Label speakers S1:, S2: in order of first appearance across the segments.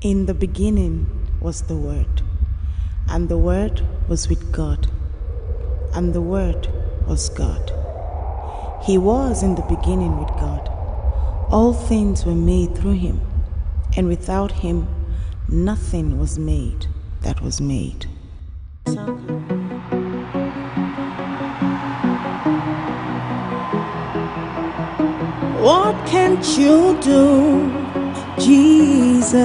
S1: In the beginning was the Word, and the Word was with God, and the Word was God. He was in the beginning with God. All things were made through him, and without him nothing was made that was made. What can't you do, Jesus?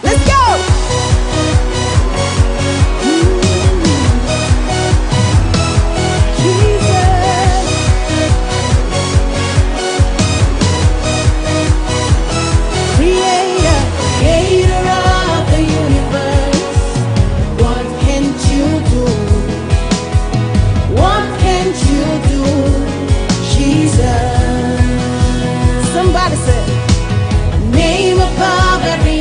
S1: Let's go! Jesus. Creator of the universe. What can't you do? What can't you do, Jesus? Somebody said, name above every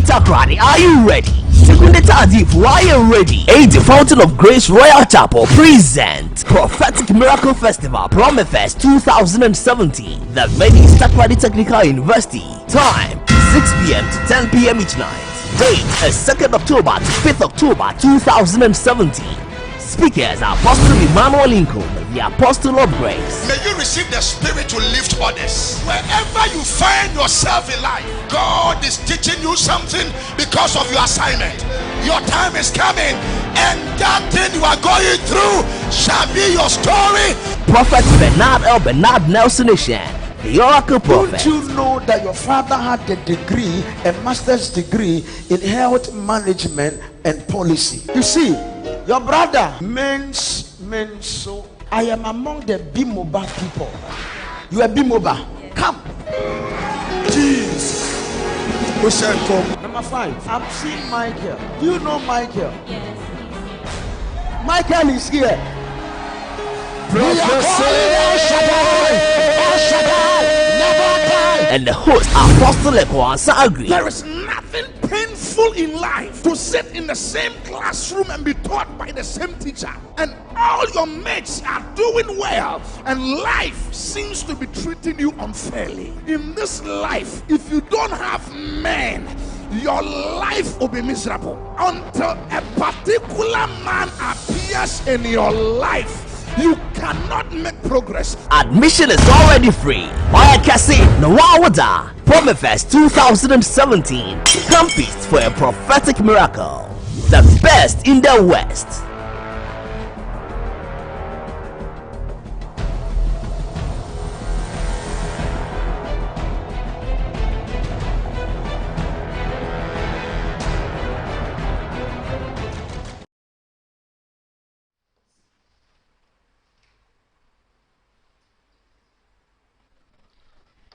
S2: Takrady, are you ready? Second Tadifu, are you ready? The Fountain of Grace Royal Chapel presents Prophetic Miracle Festival Prometheus 2017. The venue is Takrady Technical University. Time 6 p.m. to 10 p.m. each night. Date is 2nd October to 5th October 2017. Speakers are Apostle Emmanuel Lincoln, the Apostle of Grace.
S3: May you receive the spirit to lift others. Wherever you find yourself in life, God is teaching you something because of your assignment. Your time is coming, and that thing you are going through shall be your story.
S2: Prophet Bernard Elbernard Nelson Nation, the Oracle Prophet.
S4: Don't you know that your father had a degree, a master's degree in health management and policy? You see, your brother means so. I am among the Bimoba people. You are Bimoba. Come.
S3: Jesus. Who said come?
S4: Number 5. I'm seeing Michael. Do you know Michael?
S5: Yes.
S4: Michael is here.
S2: And the host Apostle Ekwansa agree.
S3: There is nothing painful in life to sit in the same classroom and be taught by the same teacher, and all your mates are doing well, and life seems to be treating you unfairly. In this life, if you don't have men, your life will be miserable until a particular man appears in your life. You cannot make progress.
S2: Admission is already free. Why Kasi Nawawada Prometheus 2017. Compete for a prophetic miracle. The best in the West.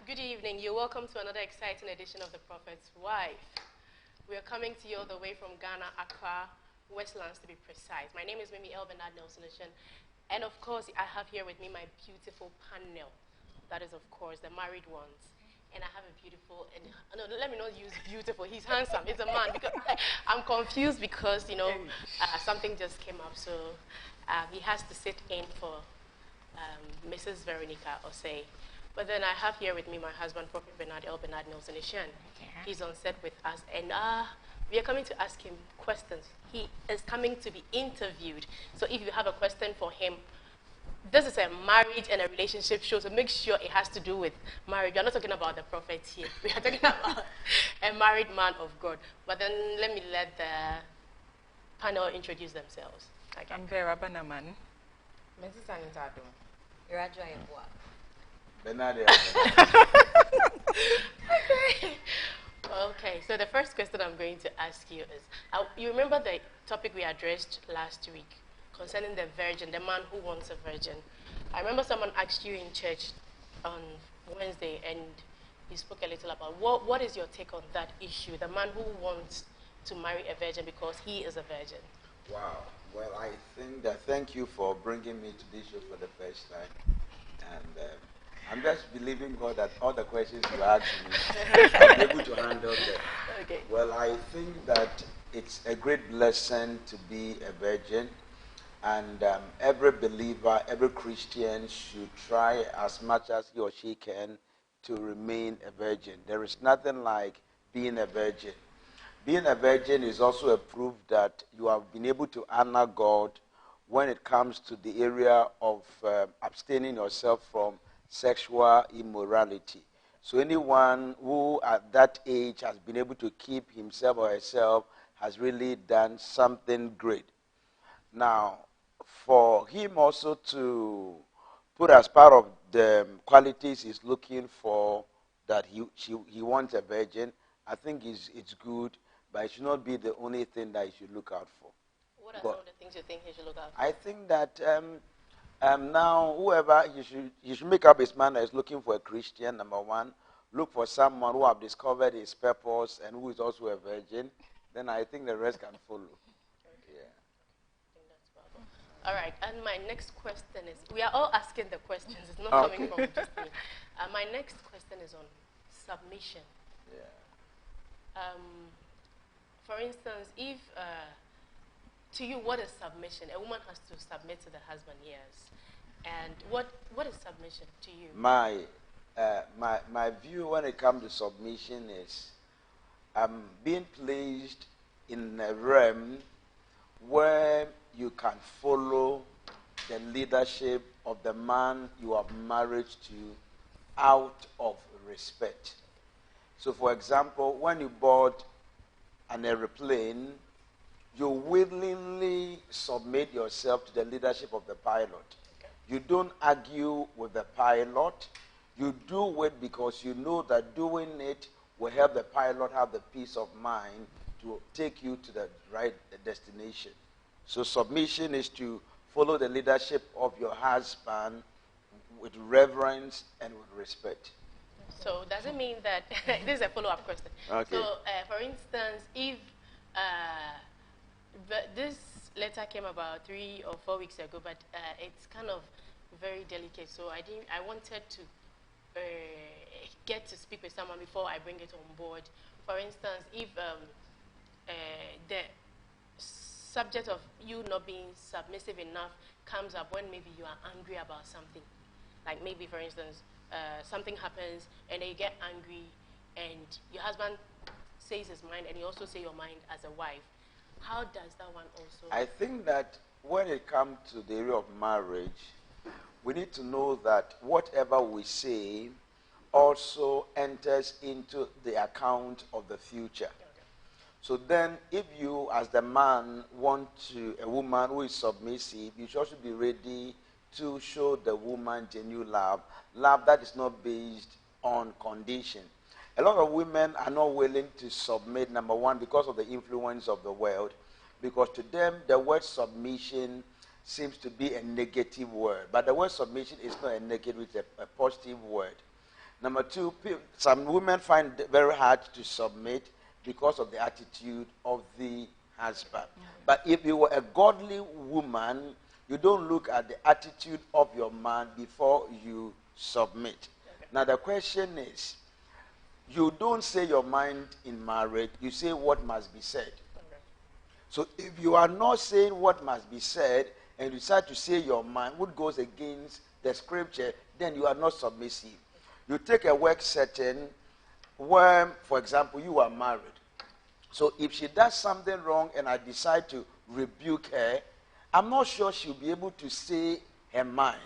S6: Good evening. You're welcome to another exciting edition of The Prophet's Wife. We are coming to you all the way from Ghana, Accra, Westlands to be precise. My name is Mimi Elbernard Nelson, and of course, I have here with me my beautiful panel. That is, of course, the married ones. And I have a beautiful, and no, let me not use beautiful. He's handsome. He's a man. Because I'm confused because, something just came up. So he has to sit in for Mrs. Veronica Osei. But then I have here with me my husband, Prophet Bernard Elbernard Nelson Ishan. He's on set with us, and we are coming to ask him questions. He is coming to be interviewed. So if you have a question for him, this is a marriage and a relationship show, so make sure it has to do with marriage. We're not talking about the prophet here. We are talking about a married man of God. But then let me let the panel introduce themselves. Okay.
S7: I'm Vera Banaman.
S5: Mrs. Anitado. Irajo Ayeboa.
S6: Okay, so the first question I'm going to ask you is, you remember the topic we addressed last week concerning the virgin, the man who wants a virgin. I remember someone asked you in church on Wednesday, and you spoke a little about what is your take on that issue, the man who wants to marry a virgin because he is a virgin.
S4: Wow. Well, I think that thank you for bringing me to this show for the first time. And I'm just believing God that all the questions you ask me, I'm able to handle them.
S6: Okay.
S4: Well, I think that it's a great blessing to be a virgin. And every believer, every Christian should try as much as he or she can to remain a virgin. There is nothing like being a virgin. Being a virgin is also a proof that you have been able to honor God when it comes to the area of abstaining yourself from sexual immorality. So anyone who at that age has been able to keep himself or herself has really done something great. Now, for him also to put as part of the qualities he's looking for that he wants a virgin, I think it's good, but it should not be the only thing that he should look out for.
S6: What are some of the things you think he should look out for?
S4: I think that now whoever you should make up his mind that is looking for a Christian, number one. Look for someone who have discovered his purpose and who is also a virgin. Then I think the rest can follow. Yeah.
S6: All right, and my next question is, we are all asking the questions, it's not coming from just me. My next question is on submission.
S4: Yeah.
S6: instance, if to you, what is submission? A woman has to submit to the husband, yes. And what is submission to you?
S4: My view when it comes to submission is being placed in a realm where you can follow the leadership of the man you are married to out of respect. So, for example, when you board an airplane, you willingly submit yourself to the leadership of the pilot. Okay. You don't argue with the pilot. You do it because you know that doing it will help the pilot have the peace of mind to take you to the right destination. So submission is to follow the leadership of your husband with reverence and with respect.
S6: So does it mean that, this is a follow-up question. Okay. So for instance, if this letter came about 3 or 4 weeks ago, but it's kind of very delicate, so I wanted to get to speak with someone before I bring it on board. For instance, if the subject of you not being submissive enough comes up when maybe you are angry about something, like maybe, for instance, something happens and then you get angry and your husband says his mind and you also say your mind as a wife, how does that one also?
S4: I think that when it comes to the area of marriage, we need to know that whatever we say also enters into the account of the future. So then, if you, as the man, want a woman who is submissive, you should also be ready to show the woman genuine love that is not based on condition. A lot of women are not willing to submit, number one, because of the influence of the world, because to them, the word submission seems to be a negative word. But the word submission is not a negative, it's a positive word. Number two, some women find it very hard to submit because of the attitude of the husband. But if you were a godly woman, you don't look at the attitude of your man before you submit. Okay. Now the question is, you don't say your mind in marriage, you say what must be said. Okay. So if you are not saying what must be said, and you decide to say your mind, what goes against the scripture, then you are not submissive. You take a work setting where, for example, you are married. So if she does something wrong and I decide to rebuke her, I'm not sure she'll be able to say her mind.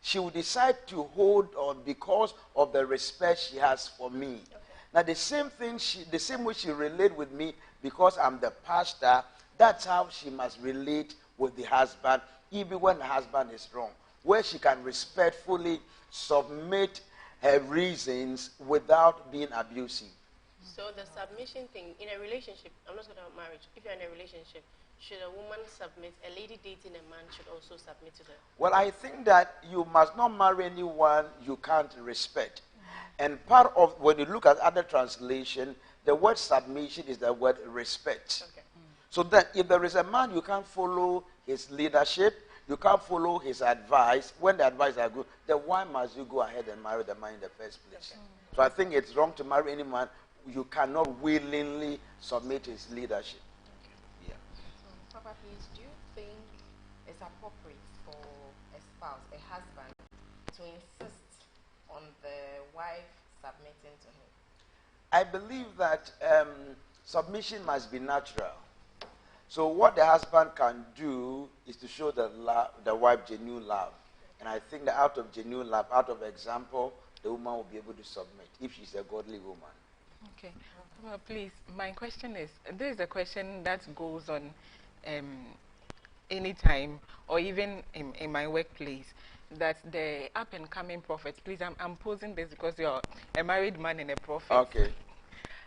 S4: She will decide to hold on because of the respect she has for me. Okay. Now the same way she relate with me because I'm the pastor, that's how she must relate with the husband, even when the husband is wrong, where she can respectfully submit her reasons without being abusive.
S6: So the submission thing, in a relationship, I'm not talking about marriage, if you're in a relationship, should a woman submit, a lady dating a man should also submit to them?
S4: Well, I think that you must not marry anyone you can't respect. And part of, when you look at other translation, the word submission is the word respect. Okay. So that if there is a man you can't follow his leadership, you can't follow his advice, when the advice are good, then why must you go ahead and marry the man in the first place? Okay. So I think it's wrong to marry any man you cannot willingly submit his leadership. Okay.
S5: Yeah. Papa, please, do you think it's appropriate for a spouse, a husband, to insist on the wife submitting to him?
S4: I believe that submission must be natural. So what the husband can do is to show the wife genuine love. And I think that out of genuine love, out of example, the woman will be able to submit if she's a godly woman.
S7: Okay. Well, please, my question is, this is a question that goes on anytime or even in my workplace, that the up-and-coming prophets, please, I'm posing this because you're a married man and a prophet.
S4: Okay.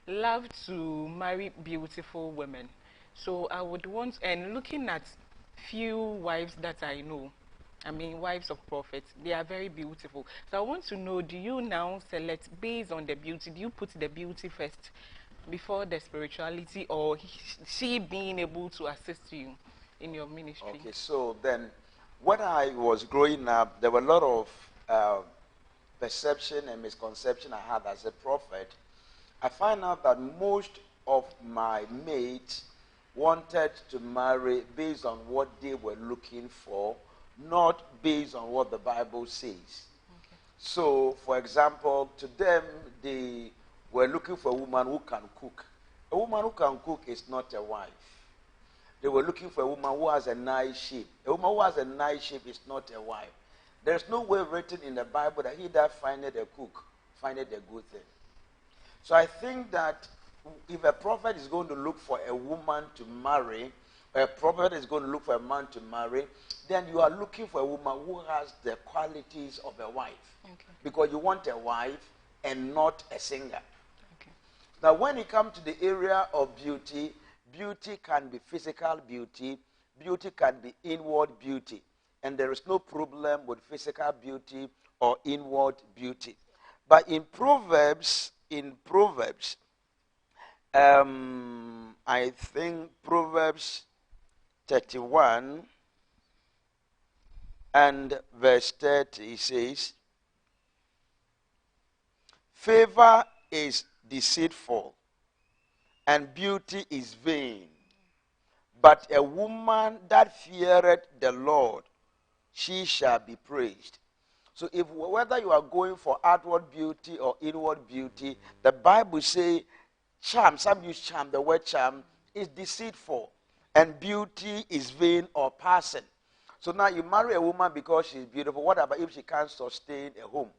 S7: Love to marry beautiful women. So I would want, and looking at few wives that I know, I mean wives of prophets, they are very beautiful. So I want to know, do you now select based on the beauty? Do you put the beauty first before the spirituality, or she being able to assist you in your ministry?
S4: Okay, so then when I was growing up, there were a lot of perception and misconception I had as a prophet. I find out that most of my mates wanted to marry based on what they were looking for, not based on what the Bible says. So, for example, to them, they were looking for a woman who can cook. A woman who can cook is not a wife. They were looking for a woman who has a nice shape. A woman who has a nice shape is not a wife. There's no way written in the Bible that he that findeth a cook findeth a good thing. So I think that if a prophet is going to look for a woman to marry, or a prophet is going to look for a man to marry, then you are looking for a woman who has the qualities of a wife.
S7: Okay.
S4: Because you want a wife and not a singer.
S7: Okay.
S4: Now, when it comes to the area of beauty, beauty can be physical beauty, beauty can be inward beauty. And there is no problem with physical beauty or inward beauty. But in Proverbs, I think Proverbs 31 and verse 30 says, favor is deceitful and beauty is vain, but a woman that feareth the Lord, she shall be praised. So if whether you are going for outward beauty or inward beauty, the Bible says charm, some use charm, the word charm is deceitful, and beauty is vain or passing. So now you marry a woman because she's beautiful. What about if she can't sustain a home?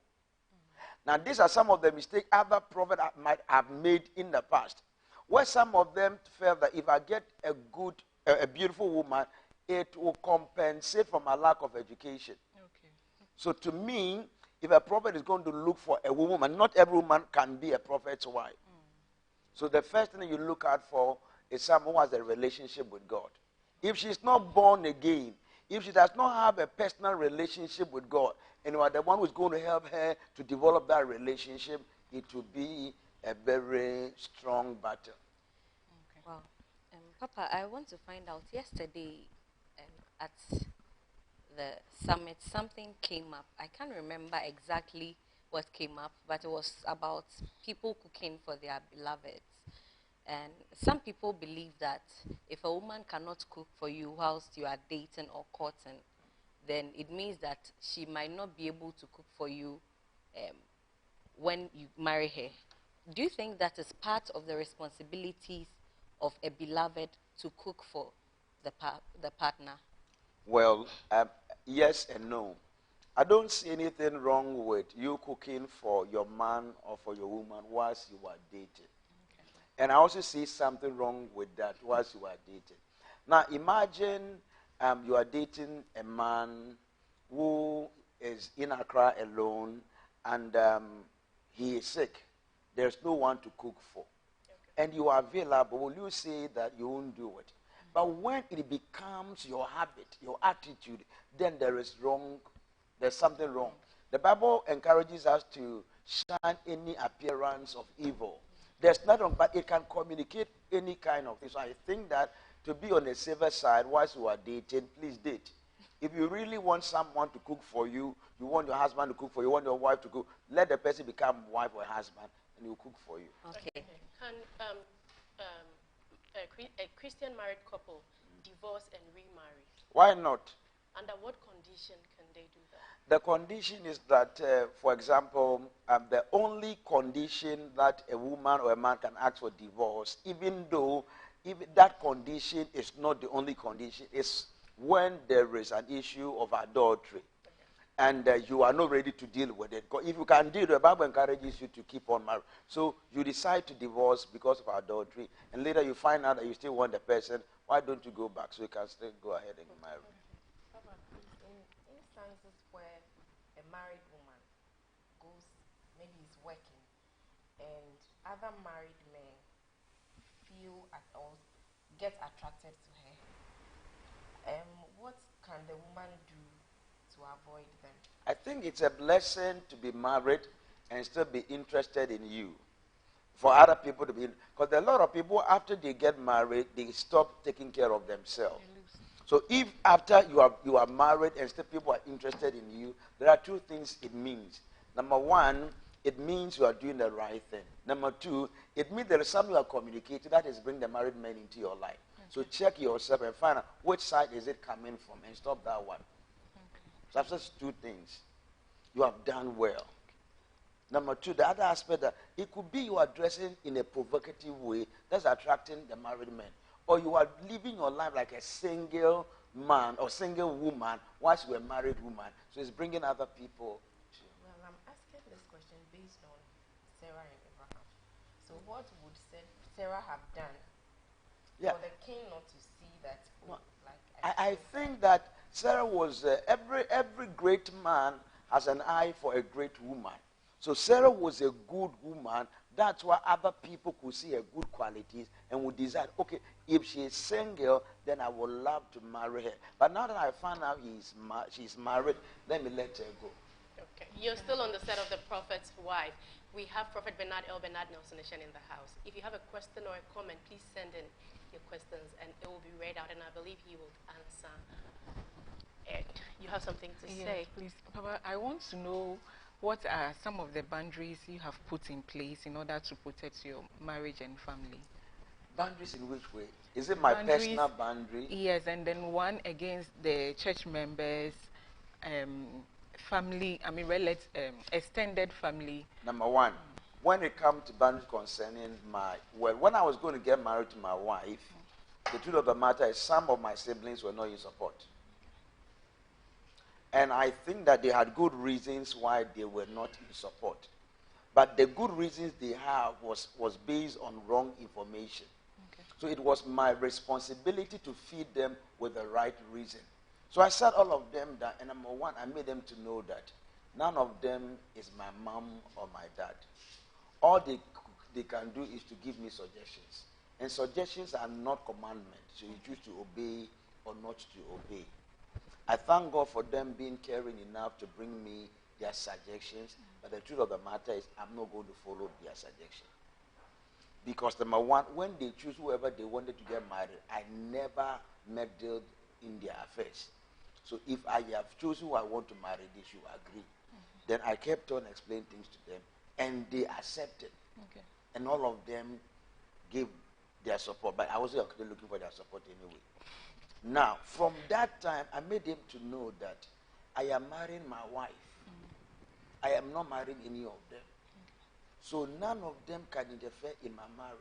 S4: Now these are some of the mistakes other prophets might have made in the past, where some of them felt that if I get a beautiful woman, it will compensate for my lack of education.
S7: Okay.
S4: So to me, if a prophet is going to look for a woman, not every woman can be a prophet's wife. So the first thing you look out for is someone who has a relationship with God. If she's not born again, if she does not have a personal relationship with God, and you are the one who is going to help her to develop that relationship, it will be a very strong battle.
S7: Okay.
S8: Wow. Papa, I want to find out, yesterday at the summit, something came up. I can't remember exactly what came up, but it was about people cooking for their beloveds. And some people believe that if a woman cannot cook for you whilst you are dating or courting, then it means that she might not be able to cook for you when you marry her. Do you think that is part of the responsibilities of a beloved to cook for the partner?
S4: Well, yes and no. I don't see anything wrong with you cooking for your man or for your woman whilst you are dating.
S7: Okay.
S4: And I also see something wrong with that whilst you are dating. Now, imagine you are dating a man who is in Accra alone and he is sick. There's no one to cook for. Okay. And you are available. Will you say that you won't do it? But when it becomes your habit, your attitude, then there's something wrong. The Bible encourages us to shun any appearance of evil. There's nothing wrong, but it can communicate any kind of thing. So I think that to be on the safer side whilst you are dating, please date. If you really want someone to cook for you, you want your husband to cook for you, you want your wife to cook, let the person become wife or husband and he'll cook for you.
S8: Okay.
S6: Can a Christian married couple divorce and remarry?
S4: Why not?
S6: Under what condition can they do that?
S4: The condition is that, for example, the only condition that a woman or a man can ask for divorce, even though that condition is not the only condition, is when there is an issue of adultery. And you are not ready to deal with it. If you can deal, the Bible encourages you to keep on married. So you decide to divorce because of adultery, and later you find out that you still want the person. Why don't you go back so you can still go ahead and marry?
S5: In instances where a married woman goes, maybe is working, and other married men feel or get attracted to her, what can the woman do to avoid them?
S4: I think it's a blessing to be married and still be interested in you. For other people to be, because there are a lot of people after they get married, they stop taking care of themselves. So if after you are married and still people are interested in you, there are two things it means. Number one, it means you are doing the right thing. Number two, it means there is something you are communicating that is bringing the married men into your life. So check yourself and find out which side is it coming from and stop that one. So I've said two things. You have done well. Number two, the other aspect that it could be you are dressing in a provocative way that's attracting the married men. Or you are living your life like a single man or single woman whilst you're a married woman. So it's bringing other people to.
S5: Well, I'm asking this question based on Sarah and Abraham. So what would Sarah have done for the king not to see that?
S4: I think that Sarah was, every great man has an eye for a great woman. So Sarah was a good woman. That's why other people could see her good qualities and would decide, okay, if she is single, then I would love to marry her. But now that I found out she's married, let me let her go.
S6: Okay. You're still on the set of The Prophet's Wife. We have Prophet Elbernard Nelson in the house. If you have a question or a comment, please send in your questions and it will be read out and I believe he will answer it. You have something to say?
S7: Please, Papa, I want to know what are some of the boundaries you have put in place in order to protect your marriage and family?
S4: Boundaries in which way? Is it my personal boundary?
S7: Yes, and then one against the church members, family, extended family.
S4: Number one, when it comes to boundaries concerning when I was going to get married to my wife, the truth of the matter is some of my siblings were not in support. And I think that they had good reasons why they were not in support. But the good reasons they have was based on wrong information. Okay. So it was my responsibility to feed them with the right reason. So I said all of them that, and number one, I made them to know that none of them is my mom or my dad. All they can do is to give me suggestions. And suggestions are not commandments. So you choose to obey or not to obey. I thank God for them being caring enough to bring me their suggestions. But the truth of the matter is I'm not going to follow their suggestion. Because number one, when they choose whoever they wanted to get married, I never meddled in their affairs. So if I have chosen who I want to marry, they should agree. Then I kept on explaining things to them. And they accepted. Okay. And all of them gave their support. But I wasn't actually looking for their support anyway. Now, from that time, I made them to know that I am marrying my wife. I am not marrying any of them. So none of them can interfere in my marriage.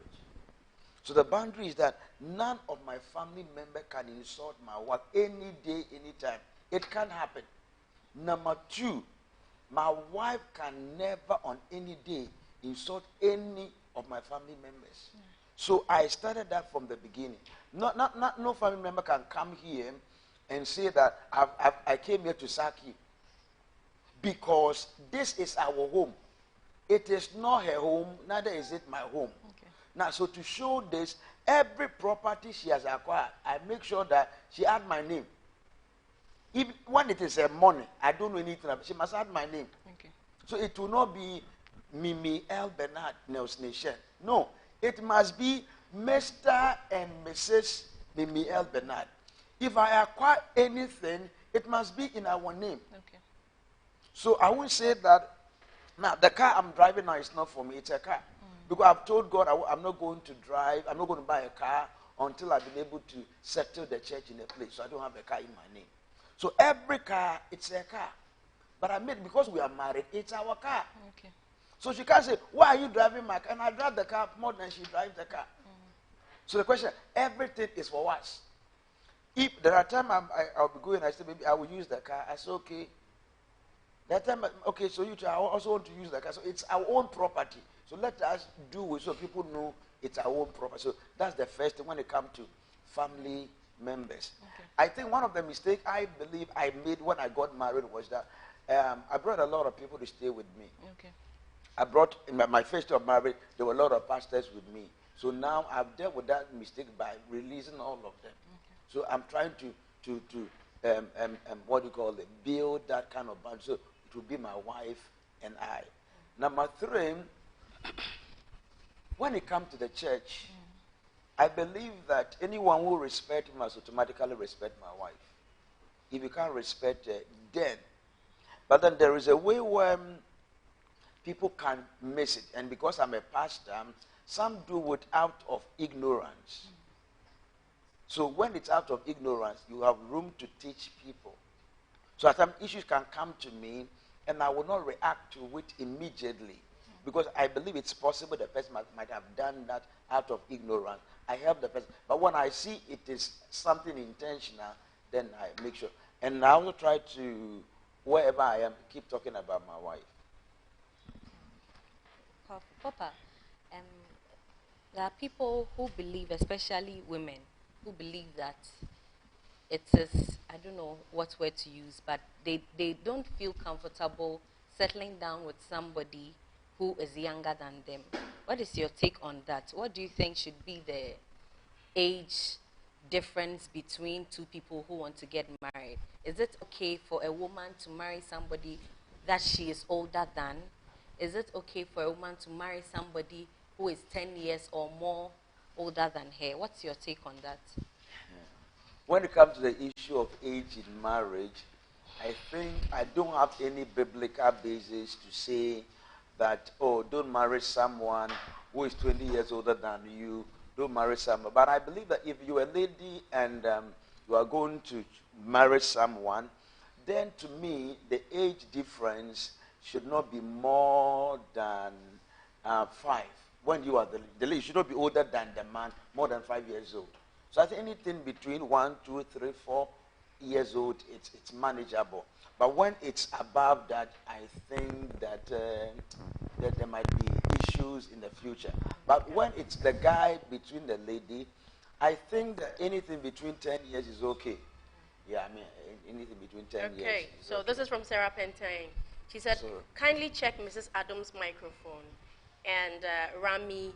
S4: So the boundary is that none of my family member can insult my wife any day, any time. It can't happen. Number two, my wife can never on any day insult any of my family members. So I started that from the beginning. No family member can come here and say that I came here to sack you. Because this is our home. It is not her home, neither is it my home. Okay. Now, so to show this, every property she has acquired, I make sure that she add my name. Even when it is her money, I don't know anything about it. She must add my name. Okay. So it will not be Mimi Elbernard Nelson. No, it must be Mr. and Mrs. Mimi Elbernard. If I acquire anything, it must be in our name. Okay. So I won't say that, now the car I'm driving now is not for me, it's a car. Because I've told God I'm not going to drive, I'm not going to buy a car until I've been able to settle the church in a place. So I don't have a car in my name. So every car, it's a car. But I made, because we are married, it's our car. Okay. So she can't say, why are you driving my car? And I drive the car more than she drives the car. So the question, everything is for us. If there are times I'll be going, I say, maybe I will use the car. I say, okay. That time, okay, so you I also want to use the car. So it's our own property. So let us do it so people know it's our own property. So that's the first thing when it comes to family members. Okay. I think one of the mistakes I believe I made when I got married was that I brought a lot of people to stay with me. Okay. I brought, in my first year of marriage, there were a lot of pastors with me. So now I've dealt with that mistake by releasing all of them. Okay. So I'm trying to what do you call it, build that kind of bond. So it will be my wife and I. Number three, when it comes to the church, I believe that anyone who respects me must automatically respect my wife. If you can't respect her, then. But then there is a way where people can miss it. And because I'm a pastor, some do it out of ignorance. So when it's out of ignorance, you have room to teach people. So at times issues can come to me and I will not react to it immediately because I believe it's possible the person might have done that out of ignorance. I help the person. But when I see it is something intentional, then I make sure. And I also try to, wherever I am, keep talking about my wife.
S8: Papa, there are people who believe, especially women, who believe that it is, I don't know what word to use, but they don't feel comfortable settling down with somebody who is younger than them. What is your take on that? What do you think should be the age difference between two people who want to get married? Is it okay for a woman to marry somebody that she is older than? Is it okay for a woman to marry somebody who is 10 years or more older than her? What's your take on that?
S4: When it comes to the issue of age in marriage, I think I don't have any biblical basis to say that, oh, don't marry someone who is 20 years older than you. Don't marry someone. But I believe that if you're a lady and you are going to marry someone, then to me, the age difference should not be more than 5. When you are the lady, should not be older than the man, more than 5 years old. So I think anything between 1, 2, 3, 4 years old, it's manageable. But when it's above that, I think that there might be issues in the future. But when it's the guy between the lady, I think that anything between 10 years is okay. Yeah, I mean, anything between 10 years.
S6: Okay, so okay. This is from Sarah Pentine. She said, kindly check Mrs. Adams' microphone. And Rami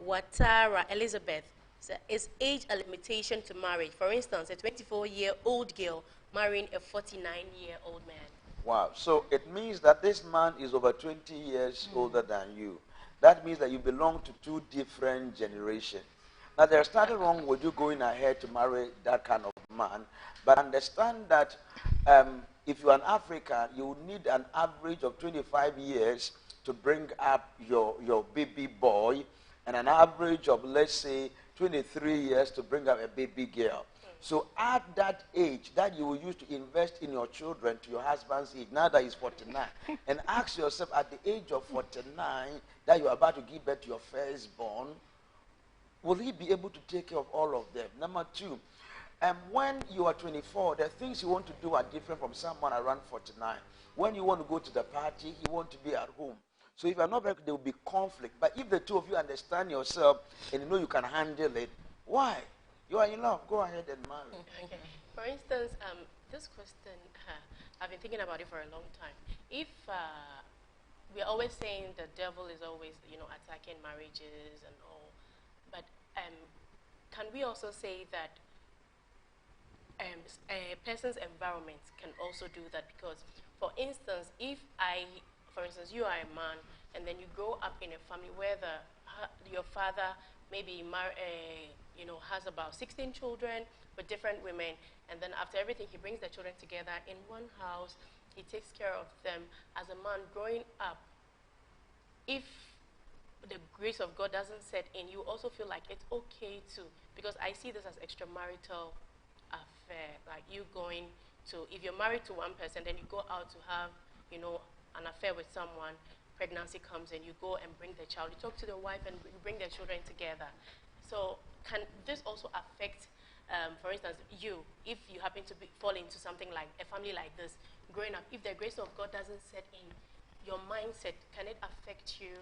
S6: Watara Elizabeth said, is age a limitation to marriage? For instance, a 24-year-old girl marrying a 49-year-old man.
S4: Wow. So it means that this man is over 20 years older than you. That means that you belong to 2 different generations. Now, there's nothing wrong with you going ahead to marry that kind of man, but understand that if you're an African, you need an average of 25 years to bring up your baby boy, and an average of, let's say, 23 years to bring up a baby girl. So at that age that you will use to invest in your children to your husband's age, now that he's 49, and ask yourself at the age of 49 that you're about to give birth to your firstborn, will he be able to take care of all of them? Number 2, when you are 24, the things you want to do are different from someone around 49. When you want to go to the party, you want to be at home. So if you're not very, there will be conflict. But if the two of you understand yourself and you know you can handle it, why? You are in love. Go ahead and marry.
S6: Okay. For instance, this question, I've been thinking about it for a long time. If we're always saying the devil is always, attacking marriages and all, but can we also say that a person's environment can also do that? Because, for instance, for instance, you are a man, and then you grow up in a family where your father maybe has about 16 children with different women, and then after everything, he brings the children together in one house. He takes care of them. As a man growing up, if the grace of God doesn't set in, you also feel like it's okay to, because I see this as extramarital affair, like you going to, if you're married to one person, then you go out to have, an affair with someone, pregnancy comes and you go and bring the child. You talk to the wife and you bring their children together. So can this also affect, for instance, if you happen to fall into something like a family like this, growing up, if the grace of God doesn't set in your mindset, can it affect you?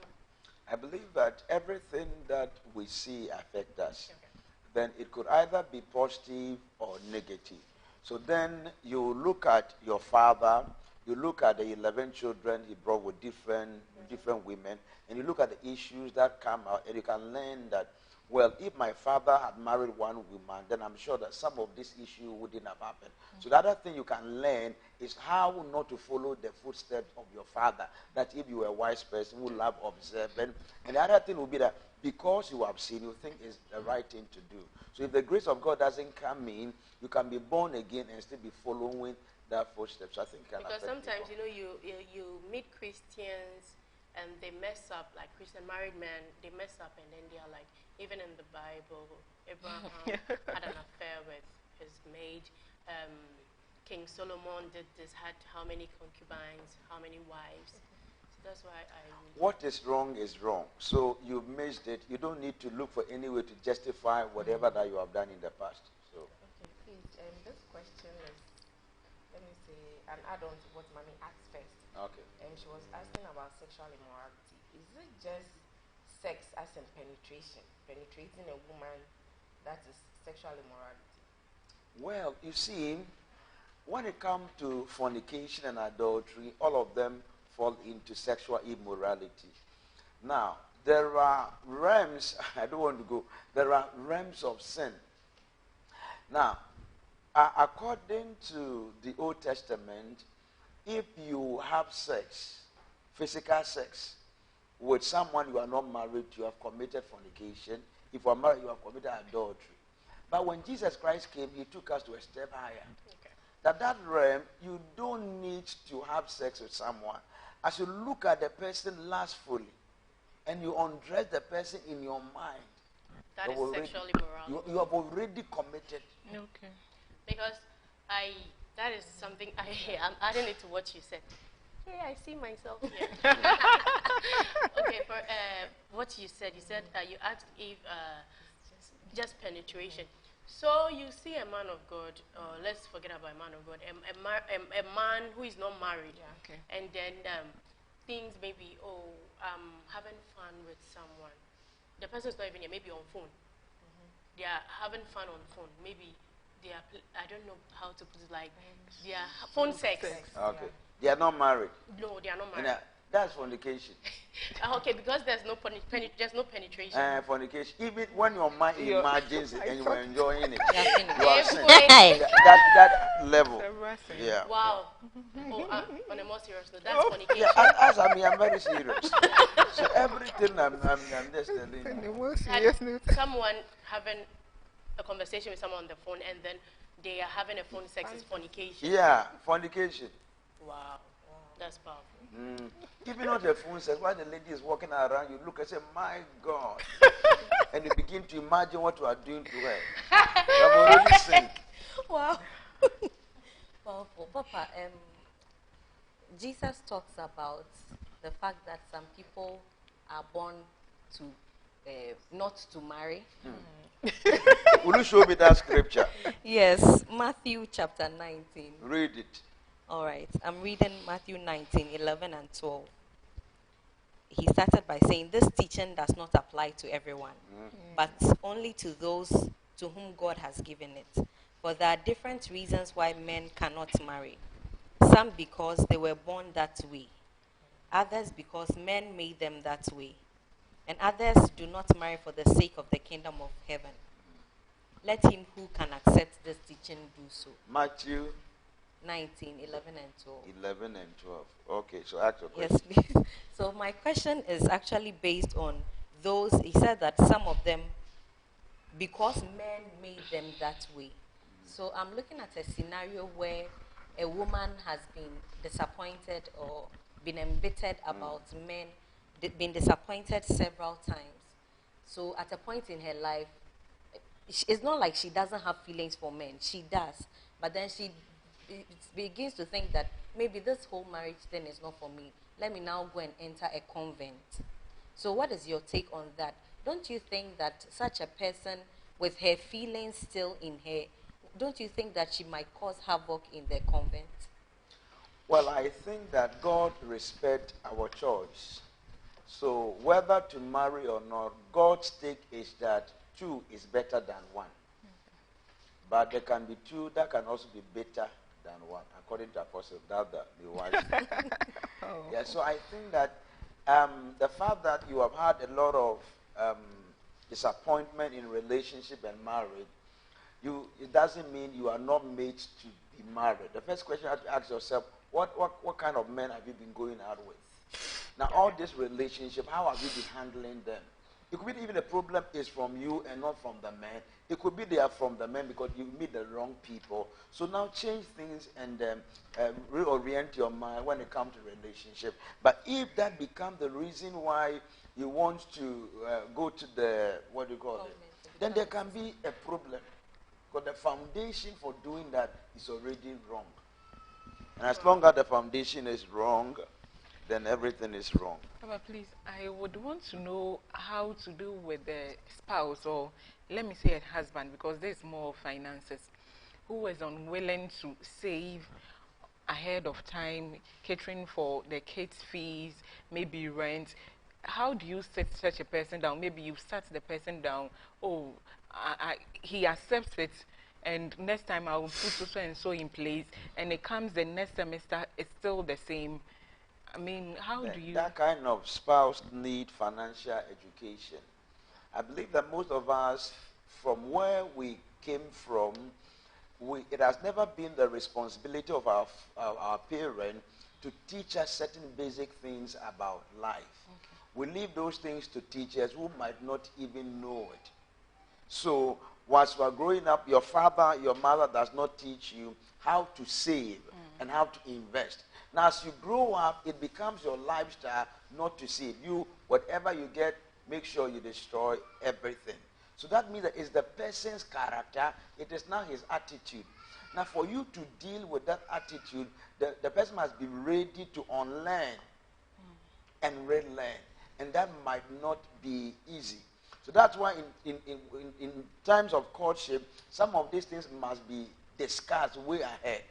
S4: I believe that everything that we see affects us. Okay. Then it could either be positive or negative. So then you look at your father, you look at the 11 children he brought with different women, and you look at the issues that come out, and you can learn that, well, if my father had married one woman, then I'm sure that some of this issue wouldn't have happened. So the other thing you can learn is how not to follow the footsteps of your father. That if you are a wise person who love observing. And the other thing will be that because you have seen, you think is the right thing to do. So if the grace of God doesn't come in, you can be born again and still be following that footsteps. I think
S6: because sometimes you meet Christians and they mess up, like Christian married men, they mess up and then they are like, even in the Bible, Abraham had an affair made. King Solomon did this, had how many concubines, how many wives. So that's why I...
S4: What is wrong is wrong. So you missed it. You don't need to look for any way to justify whatever that you have done in the past. So.
S5: Okay, please. This question is, let me say, an add-on to what Mommy asked first.
S4: Okay.
S5: And she was asking about sexual immorality. Is it just sex as in penetration? Penetrating a woman, that is sexual immorality?
S4: Well, you see, when it comes to fornication and adultery, all of them fall into sexual immorality. Now, there are realms, I don't want to go, there are realms of sin. Now, according to the Old Testament, if you have sex, physical sex, with someone you are not married, you have committed fornication. If you are married, you have committed adultery. But when Jesus Christ came, he took us to a step higher. Okay. That realm, you don't need to have sex with someone. As you look at the person lustfully, and you undress the person in your mind,
S6: that is sexual immorality.
S4: You have already committed.
S7: Okay.
S6: Because that is something I'm adding it to what you said. Yeah, I see myself here. Okay, for what you said you asked if just penetration. So you see a man of God, let's forget about a man of God, a man who is not married,
S7: okay.
S6: And then things maybe, having fun with someone. The person is not even here, maybe on phone. They are having fun on phone. Maybe they are, I don't know how to put it, like, they are phone sex.
S4: Okay. Yeah. They are not married.
S6: No, they are not married.
S4: That's fornication.
S6: Okay, because there's no penetration.
S4: Fornication. Even when your mind imagines it and you are enjoying it, you are sin. That level. Yeah.
S6: Wow. On a more serious note, that's fornication.
S4: Yeah, I'm very serious. So everything I'm just telling you.
S6: Someone having a conversation with someone on the phone and then they are having a phone sex is fornication.
S4: Yeah, fornication.
S6: Wow. That's powerful.
S4: Even on the phone says, while the lady is walking around, you look and say, my God. And you begin to imagine what you are doing to her. You have already sinned.
S8: Wow. Powerful. Papa, Jesus talks about the fact that some people are born to not to marry.
S4: Will you show me that scripture?
S8: Yes, Matthew chapter 19.
S4: Read it.
S8: All right, I'm reading Matthew 19, 11 and 12. He started by saying, this teaching does not apply to everyone, but only to those to whom God has given it. For there are different reasons why men cannot marry. Some because they were born that way, others because men made them that way, and others do not marry for the sake of the kingdom of heaven. Let him who can accept this teaching do so.
S4: Matthew
S8: 19, 11 and 12.
S4: 11 and 12. Okay, so ask your question.
S8: Yes, please. So my question is actually based on those, he said that some of them, because men made them that way. So I'm looking at a scenario where a woman has been disappointed or been embittered about men, been disappointed several times. So at a point in her life, it's not like she doesn't have feelings for men. She does. But then she begins to think that maybe this whole marriage thing is not for me. Let me now go and enter a convent. So what is your take on that? Don't you think that such a person with her feelings still in her, don't you think that she might cause havoc in the convent?
S4: Well, I think that God respects our choice. So whether to marry or not, God's take is that two is better than one. But there can be two that can also be better than one, according to Apostle Dada, the wife. Yeah, so I think that the fact that you have had a lot of disappointment in relationship and marriage, it doesn't mean you are not made to be married. The first question you have to ask yourself, what kind of men have you been going out with? Now, all this relationship, how have you been handling them? It could be even the problem is from you and not from the man. It could be they are from the man because you meet the wrong people. So now change things and reorient your mind when it comes to relationship. But if that becomes the reason why you want to go to the, what do you call it? Then there can be a problem. Because the foundation for doing that is already wrong. And as long as the foundation is wrong, then everything is wrong.
S7: Papa, please, I would want to know how to do with the spouse, or let me say a husband, because there's more finances, who is unwilling to save ahead of time, catering for the kids' fees, maybe rent. How do you set such a person down? Maybe you sat the person down, oh, he accepts it, and next time I will put so and so in place, and it comes the next semester, it's still the same. I mean, how do you...
S4: That kind of spouse need financial education. I believe that most of us, from where we came from, it has never been the responsibility of our parent to teach us certain basic things about life.
S7: Okay.
S4: We leave those things to teachers who might not even know it. So, whilst you are growing up, your father, your mother does not teach you how to save and how to invest. Now, as you grow up, it becomes your lifestyle not to save. You, whatever you get, make sure you destroy everything. So that means that it's the person's character, it is now his attitude. Now, for you to deal with that attitude, the person must be ready to unlearn and relearn. And that might not be easy. So that's why in times of courtship, some of these things must be discussed way ahead.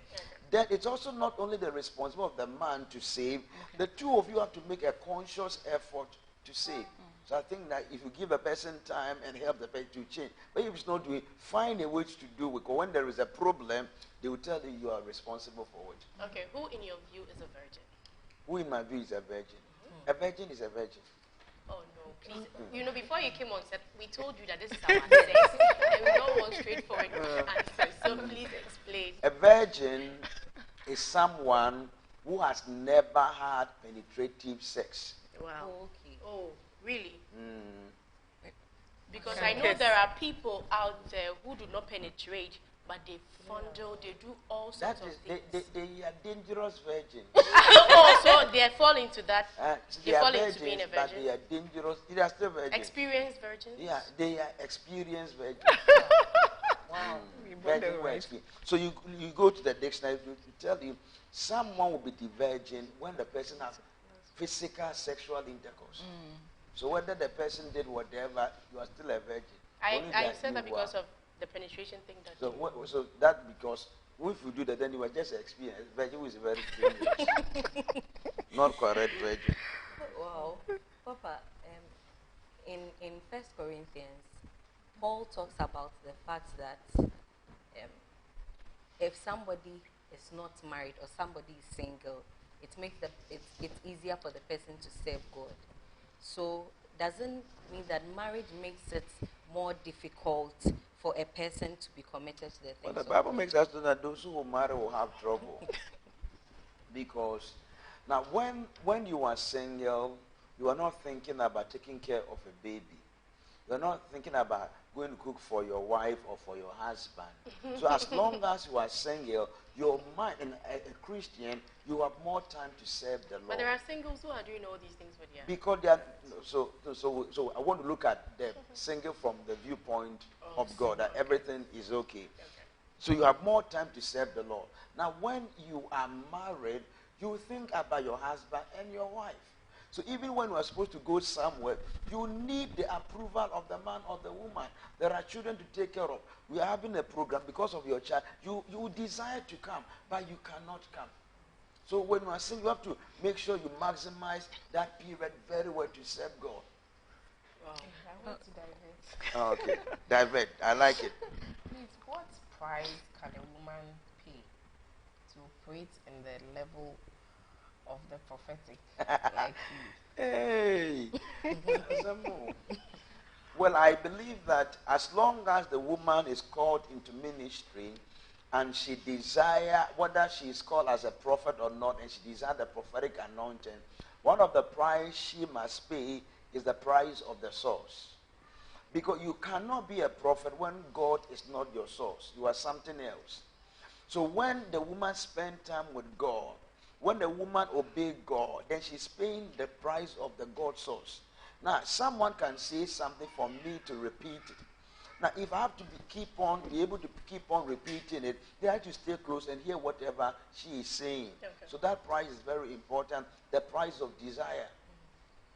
S4: Then it's also not only the responsibility of the man to save, the two of you have to make a conscious effort to save. So I think that if you give a person time and help the person to change, but if it's not doing, find a way to do it. Because when there is a problem, they will tell you you are responsible for it.
S6: Okay, who in your view is a virgin?
S4: Who in my view is a virgin? A virgin is a virgin.
S6: Oh no, please. You know, before you came on set, we told you that this is our sex, and we don't want straightforward answers. So please explain.
S4: A virgin is someone who has never had penetrative sex.
S6: Wow.
S8: Okay.
S6: Oh, really? Because
S7: Okay.
S6: I know there are people out there who do not penetrate, but they fondle, they do all
S4: That
S6: sorts
S4: is,
S6: of things.
S4: they are dangerous virgins.
S6: Oh, so they fall into that.
S4: They
S6: They
S4: are
S6: fall into being a
S4: virgins, but
S6: virgin.
S4: they are dangerous. They are still virgins.
S6: Experienced virgins?
S4: Yeah, they are experienced virgins.
S8: Wow.
S7: We both
S4: Virgin
S7: are
S4: who
S7: right.
S4: experience. So you go to the dictionary, it will tell you someone will be the virgin when the person has physical sexual intercourse. So whether the person did whatever, you are still a virgin. Only
S6: I
S4: that
S6: said
S4: you
S6: that because
S4: are.
S6: of the penetration thing that
S4: So,
S6: you
S4: so that because if you do that, then you are just experienced. Virgin who is very dangerous. Not correct virgin.
S8: Wow. Papa, in 1 Corinthians, Paul talks about the fact that if somebody is not married or somebody is single, it makes it's easier for the person to serve God. So doesn't mean that marriage makes it more difficult for a person to be committed to the things
S4: Well, the
S8: of
S4: Bible
S8: God.
S4: makes us know that those who will marry will have trouble. Because now when you are single, you are not thinking about taking care of a baby. You're not thinking about going to cook for your wife or for your husband. So as long as you are single, your mind, and a Christian, you have more time to serve the Lord.
S6: But there are singles who are doing all these things with their...
S4: Because they are, so I want to look at the single from the viewpoint of God, that everything is okay. So you have more time to serve the Lord. Now when you are married, you think about your husband and your wife. So even when you are supposed to go somewhere, you need the approval of the man or the woman. There are children to take care of. We are having a program because of your child. You desire to come, but you cannot come. So when you are single, you have to make sure you maximize that period very well to serve God.
S5: Wow. I want to divert.
S4: Oh, okay. Divert. I like it.
S5: Please, what price can a woman pay to operate in the level of the prophetic like you?
S4: Hey. Well, I believe that as long as the woman is called into ministry and she desire, whether she is called as a prophet or not, and she desires the prophetic anointing, one of the price she must pay is the price of the source. Because you cannot be a prophet when God is not your source. You are something else. So when the woman spends time with God, when the woman obeys God, then she's paying the price of the God source. Now, someone can say something for me to repeat it. Now, if I have to be able to keep on repeating it, they have to stay close and hear whatever she is saying.
S6: Okay.
S4: So that price is very important. The price of desire.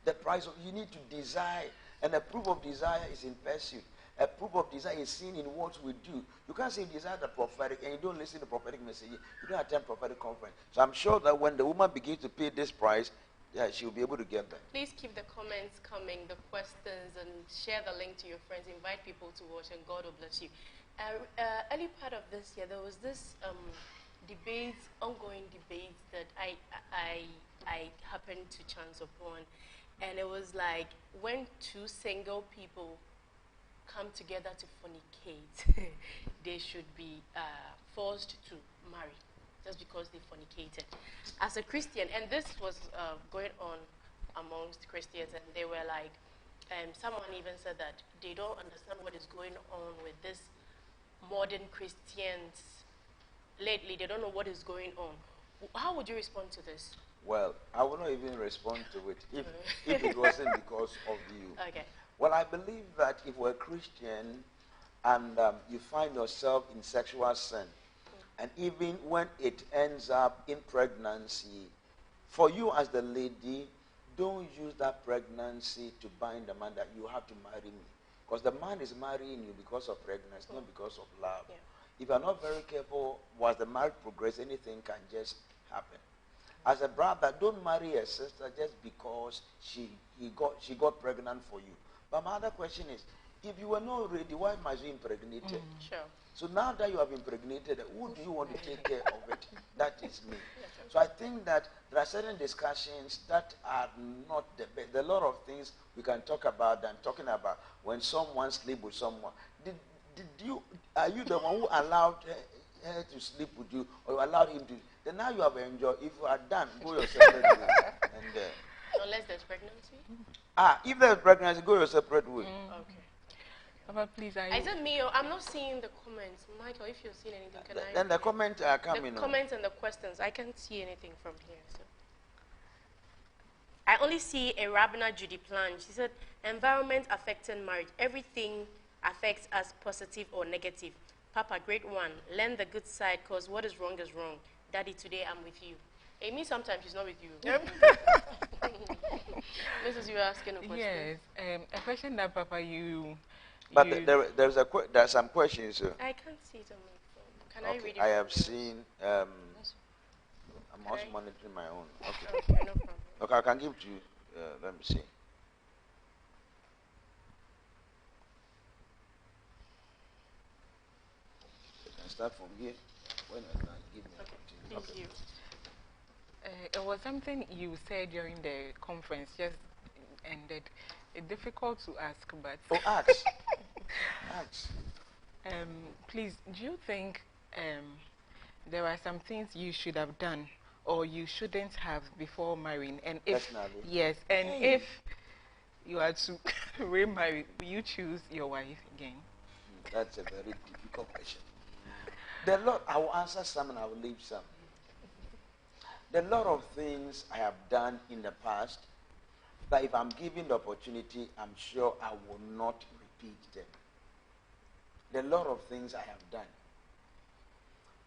S4: The price of, you need to desire. And a proof of desire is in pursuit. A proof of desire is seen in what we do. You can't say desire the prophetic and you don't listen to prophetic message. You don't attend prophetic conference. So I'm sure that when the woman begins to pay this price, yeah, she'll be able to get that.
S6: Please keep the comments coming, the questions, and share the link to your friends. Invite people to watch, and God will bless you. Early part of this year, there was this ongoing debate that I happened to chance upon, and it was like when two single people come together to fornicate, they should be forced to marry just because they fornicated. As a Christian, and this was going on amongst Christians, and they were like, someone even said that they don't understand what is going on with this modern Christians lately. They don't know what is going on. How would you respond to this?
S4: Well, I will not even respond to it if it wasn't because of you.
S6: Okay.
S4: Well, I believe that if you're a Christian and you find yourself in sexual sin, and even when it ends up in pregnancy, for you as the lady, don't use that pregnancy to bind the man that you have to marry me. Because the man is marrying you because of pregnancy, not because of love.
S6: Yeah.
S4: If you're not very careful, as the marriage progresses, anything can just happen. As a brother, don't marry a sister just because she got pregnant for you. But my other question is, if you were not ready, why must you impregnate her?
S6: Sure.
S4: So now that you have impregnated her, who do you want to take care of it? That is me. So I think that there are certain discussions that are not the best. There are a lot of things we can talk about than talking about when someone sleeps with someone. Are you the one who allowed her to sleep with you, or you allowed him to? Then now you have enjoyed. If you are done, go your separate way. And,
S6: unless there's pregnancy?
S4: if there's pregnancy, go your separate way.
S6: Okay.
S7: Papa, please,
S6: Is it me or I'm not seeing the comments? Michael, if you're seeing anything, can I?
S4: Then the comments are coming.
S6: The comments and the questions. I can't see anything from here. So. I only see a Rabina Judy plan. She said, environment affecting marriage. Everything affects us, positive or negative. Papa, great one. Learn the good side, because what is wrong is wrong. Daddy, today I'm with you. Amy, sometimes she's not with you. Mrs., you were asking a question.
S7: Yes, a question that, Papa, you...
S4: But there are some questions.
S6: I can't see it on my phone. Can I read it?
S4: I have seen. I'm also monitoring my own. Okay.
S6: Okay, no problem.
S4: Okay, I can give it to you. Let me see. You can start from here. When I can give me.
S6: Okay. Thank you.
S7: It was something you said during the conference, just ended. It's difficult to ask, but...
S4: Oh, ask. Ask.
S7: Please, do you think there are some things you should have done or you shouldn't have before marrying? And if
S4: Personally?
S7: yes, and if you are to remarry, will you choose your wife again?
S4: That's a very difficult question. There are a lot. I will answer some and I will leave some. There are a lot of things I have done in the past that if I'm given the opportunity, I'm sure I will not repeat them. There are a lot of things I have done.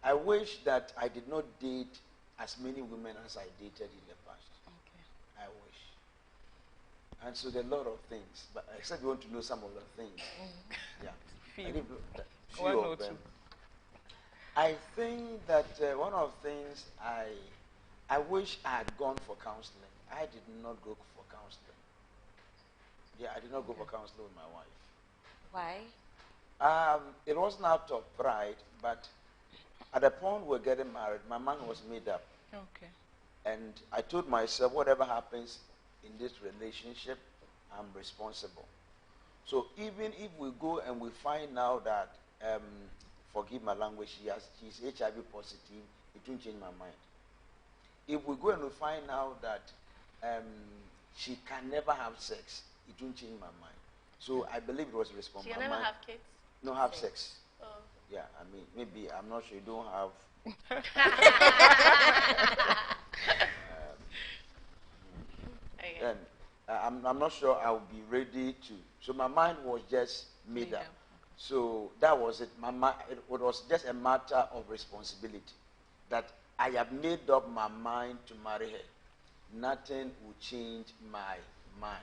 S4: I wish that I did not date as many women as I dated in the past. Okay. I wish. And so there are a lot of things, but except you want to know some of the things. Yeah.
S7: Few or
S4: them.
S7: two.
S4: I think that one of the things I wish I had gone for counseling. I did not go for counseling. Yeah, I did not go for counseling with my wife.
S8: Why?
S4: It wasn't out of pride, but at the point we're getting married, my mind was made up.
S7: Okay.
S4: And I told myself, whatever happens in this relationship, I'm responsible. So even if we go and we find out that, forgive my language, she's HIV positive, it won't change my mind. If we go and we find out that she can never have sex, it won't change my mind. So I believe it was responsible.
S6: She can never have kids?
S4: No, have sex.
S6: Oh.
S4: Yeah, I mean, maybe, I'm not sure you don't have. And I'm not sure I'll be ready to. So my mind was just made up. So that was it. It was just a matter of responsibility that I have made up my mind to marry her. Nothing will change my mind.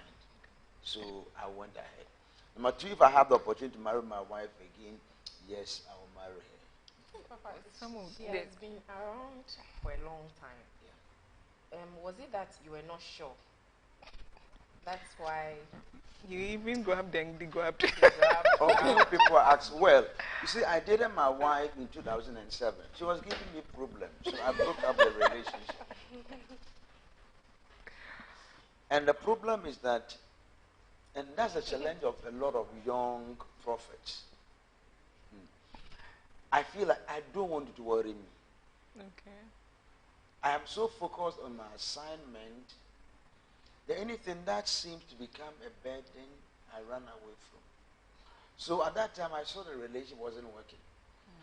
S4: So I went ahead. Number two, if I have the opportunity to marry my wife again, yes, I will marry her.
S5: Papa, she has been around for a long time. Yeah. Was it that you were not sure? That's why
S7: You even grabbed and grabbed.
S4: Okay, people ask, well, you see, I dated my wife in 2007. She was giving me problems, so I broke up the relationship. And the problem is that, and that's a challenge of a lot of young prophets. I feel like I don't want it to worry me.
S7: Okay.
S4: I am so focused on my assignment that anything that seems to become a burden, I run away from. So at that time, I saw the relationship wasn't working.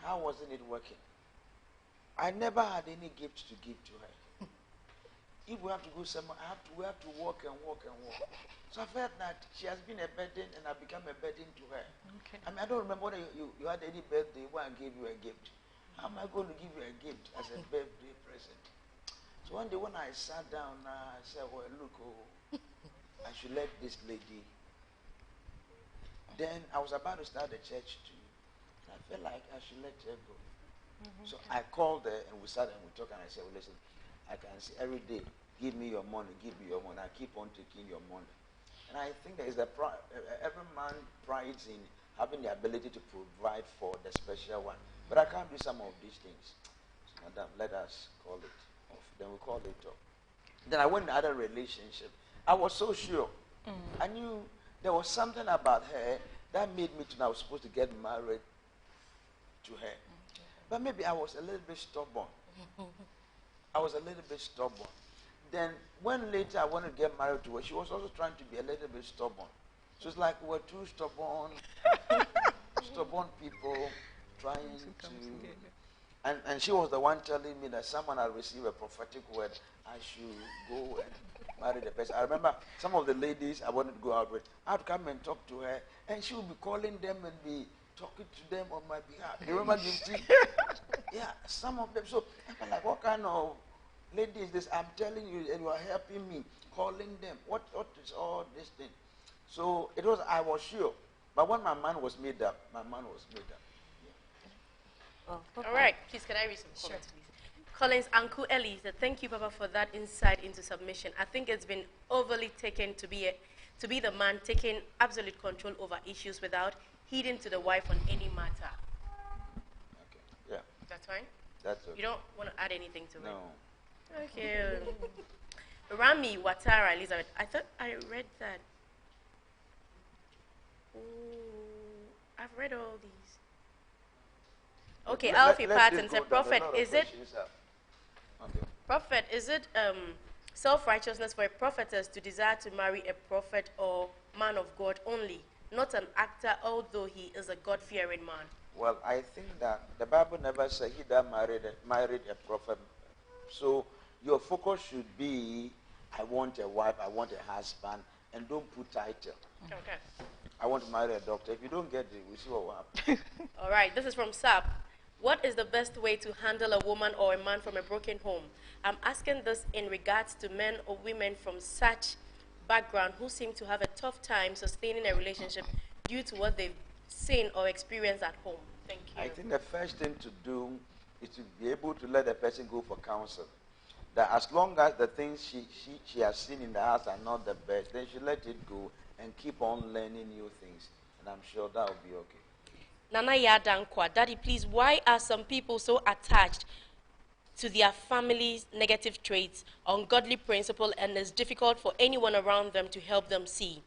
S4: How wasn't it working? I never had any gifts to give to her. If we have to go somewhere, we have to walk and walk and walk. So I felt that she has been a burden and I become a burden to her.
S7: Okay.
S4: I mean, I don't remember whether you had any birthday where I gave you a gift. How am I going to give you a gift as a birthday present? So one day when I sat down, I said, well, look, I should let this lady. Then I was about to start the church too. And I felt like I should let her go. So I called her and we sat and we talked and I said, well, listen, I can see every day, give me your money, give me your money. I keep on taking your money. And I think there is every man prides in having the ability to provide for the special one. But I can't do some of these things. So, madam, let us call it off. Then we call it off. Then I went in another relationship. I was so sure. I knew there was something about her that made me to know I was supposed to get married to her. But maybe I was a little bit stubborn. I was a little bit stubborn. Then when later I wanted to get married to her, she was also trying to be a little bit stubborn. So it's like we were two stubborn people trying to and she was the one telling me that someone had received a prophetic word. I should go and marry the person. I remember some of the ladies I wanted to go out with, I'd come and talk to her, and she would be calling them and be talking to them on my behalf. You remember Gifty? Yeah, some of them. So I'm like, what kind of lady is this? I'm telling you, and you are helping me, calling them. What is all this thing? So it was, I was sure. But when my mind was made up,
S8: Oh,
S6: All right, please, can I read some comments, please? Collins, Uncle Ellie said, thank you, Papa, for that insight into submission. I think it's been overly taken to be the man taking absolute control over issues without heeding to the wife on any matter.
S4: Okay, yeah.
S6: That's fine?
S4: That's okay.
S6: You don't want to add anything to it?
S4: No.
S6: Okay. Rami Watara Elizabeth, I thought I read that. Ooh, I've read all these. Okay, Alfie Patton said, Prophet, is it self-righteousness for a prophetess to desire to marry a prophet or man of God only, not an actor, although he is a God-fearing man?
S4: Well, I think that the Bible never said he that married a prophet. So your focus should be, I want a wife, I want a husband, and don't put title.
S6: Okay.
S4: I want to marry a doctor. If you don't get it, we'll see what will happen.
S6: All right, this is from Sap. What is the best way to handle a woman or a man from a broken home? I'm asking this in regards to men or women from such background who seem to have a tough time sustaining a relationship due to what they've seen or experienced at home. Thank you.
S4: I think the first thing to do is to be able to let the person go for counsel. That as long as the things she has seen in the house are not the best, then she let it go and keep on learning new things. And I'm sure that will be okay.
S6: Nana Yadankwa, Daddy, please, why are some people so attached to their family's negative traits, ungodly principle, and it's difficult for anyone around them to help them see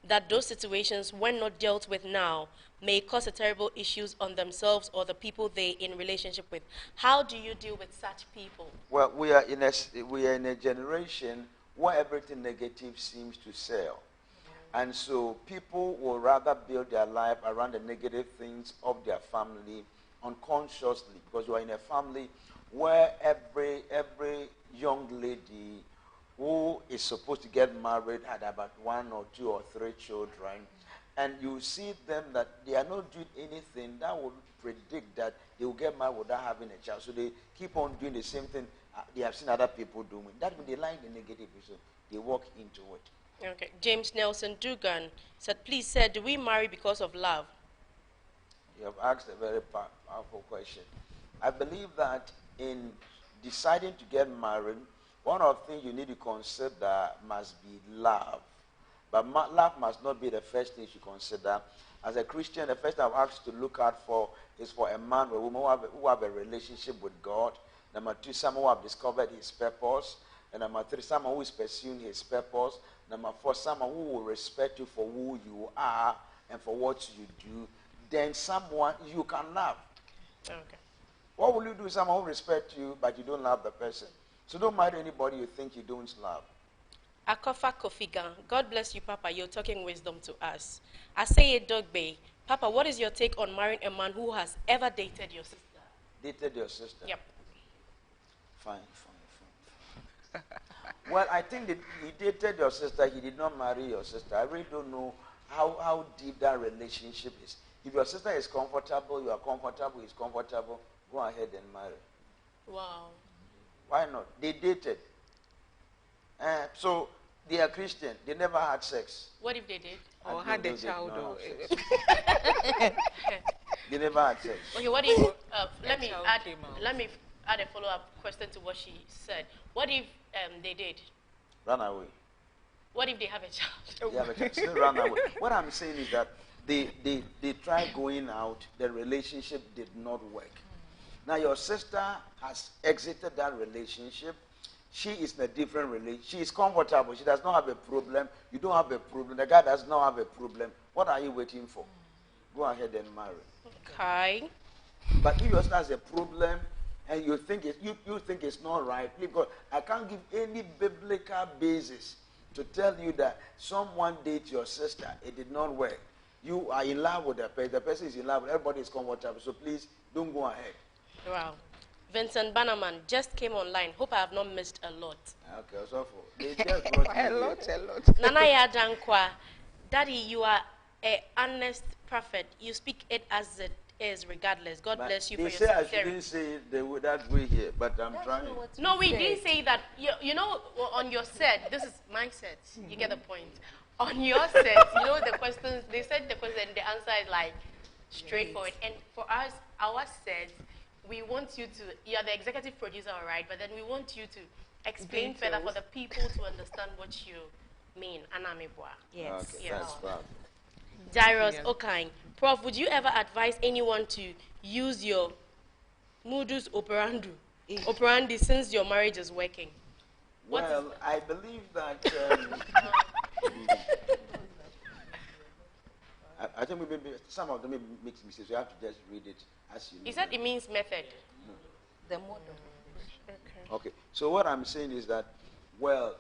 S6: that those situations, when not dealt with now, may cause a terrible issues on themselves or the people they're in relationship with? How do you deal with such people?
S4: Well, we are in a generation where everything negative seems to sell. And so people will rather build their life around the negative things of their family unconsciously, because you are in a family where every young lady who is supposed to get married had about 1 or 2 or 3 children. and you see them that they are not doing anything that would predict that they will get married without having a child. So they keep on doing the same thing they have seen other people doing. That means they like the negative, so they walk into it.
S6: Okay. James Nelson Dugan said, please, sir, do we marry because of love?
S4: You have asked a very powerful question. I believe that in deciding to get married, one of the things you need to consider must be love. But love must not be the first thing you consider. As a Christian, the first thing I've asked to look out for is for a man or a woman who have a relationship with God. Number two, someone who have discovered his purpose. And number three, someone who is pursuing his purpose. Number four, someone who will respect you for who you are and for what you do. Then someone you can love.
S6: Okay.
S4: What will you do with someone who respects you but you don't love the person? So don't marry anybody you think you don't love.
S6: Akofa Kofigan, God bless you, Papa. You're talking wisdom to us. Aseye Dogbe, Papa, what is your take on marrying a man who has ever dated your sister?
S4: Dated your sister?
S6: Yep.
S4: Fine. Well, I think that he dated your sister. He did not marry your sister. I really don't know how deep that relationship is. If your sister is comfortable, you are comfortable, he's comfortable, go ahead and marry.
S6: Wow.
S4: Why not? They dated. So they are Christian. They never had sex.
S6: What if they did?
S7: Or had a child?
S4: They never had sex.
S6: Okay, what if, let me add a follow-up question to what she said. What if they did?
S4: Run away.
S6: What if they have a child?
S4: They have a child. Still run away. What I'm saying is that they tried going out. The relationship did not work. Now your sister has exited that relationship. She is in a different relationship. She is comfortable. She does not have a problem. You don't have a problem. The guy does not have a problem. What are you waiting for? Go ahead and marry.
S6: Okay.
S4: But if your sister has a problem and you think it's not right, because I can't give any biblical basis to tell you that someone dates your sister. It did not work. You are in love with the person. The person is in love. Everybody is comfortable. So please don't go ahead.
S6: Wow. Vincent Bannerman just came online. Hope I have not missed a lot.
S4: Okay, so they just brought
S7: A lot.
S6: Nana Yadankwa, Daddy, you are an honest prophet. You speak it as it is, regardless. God bless you for your sincerity.
S4: They say I shouldn't say it that way here, but I'm trying.
S6: No, we didn't say that. You know, on your set, this is my set. You get the point. On your set, you know the questions. They said the question. The answer is like straightforward. And for us, our set, we want you to. You are the executive producer, all right? But then we want you to explain further for the people to understand what you mean. Anamibwa.
S8: Yes.
S4: Okay,
S6: Yes.
S4: that's fine.
S6: Jairus Okain. Prof, would you ever advise anyone to use your modus operandi since your marriage is working?
S4: Well, I believe that. I think maybe some of them maybe makes mistakes. So you have to just read it as you know.
S6: He said it means method.
S8: The model.
S4: Okay. So what I'm saying is that, well,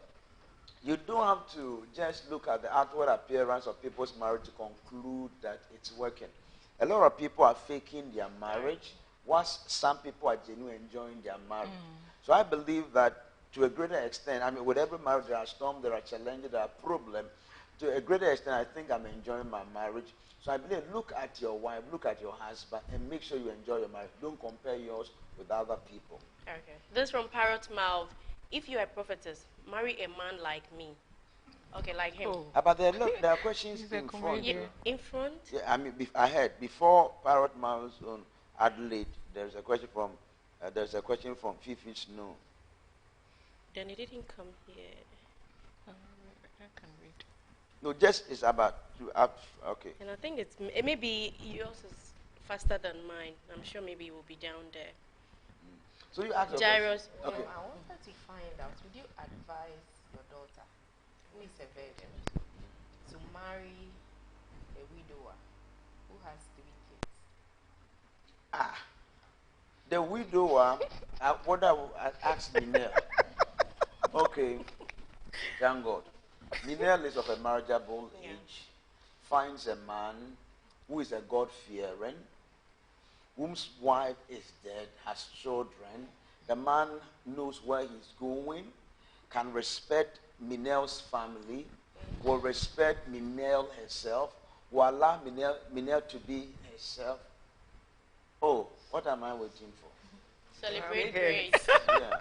S4: you don't have to just look at the outward appearance of people's marriage to conclude that it's working. A lot of people are faking their marriage, whilst some people are genuinely enjoying their marriage. So I believe that to a greater extent, I mean, with every marriage there are storms, there are challenges, there are problems. To a greater extent, I think I'm enjoying my marriage. So I believe, look at your wife, look at your husband, and make sure you enjoy your marriage. Don't compare yours with other people.
S6: Okay. This from Parrot Mouth. If you are a prophetess, marry a man like me. Okay, like him.
S7: Oh.
S4: But there are questions
S7: He's a
S4: in front.
S7: comedian.
S6: In front?
S4: Yeah, I mean, before Parrot Mouse on Adelaide, there's a question from Fifi Snow.
S6: Then it didn't come here.
S7: I can read.
S4: No, just it's about okay.
S6: And I think it maybe yours is faster than mine. I'm sure maybe it will be down there.
S4: So you ask.
S6: Jairus.
S4: Okay.
S5: I wanted to find out, would you advise your daughter, who is a virgin, to marry a widower who has 3 kids?
S4: The widower. What I will ask Minel. Okay. Thank God. Minel is of a marriageable age. Finds a man who is a God-fearing, whose wife is dead, has children. The man knows where he's going, can respect Minel's family, will respect Minel herself, will allow Minel to be herself. Oh, what am I waiting for?
S6: Celebrate grace.
S4: Yeah.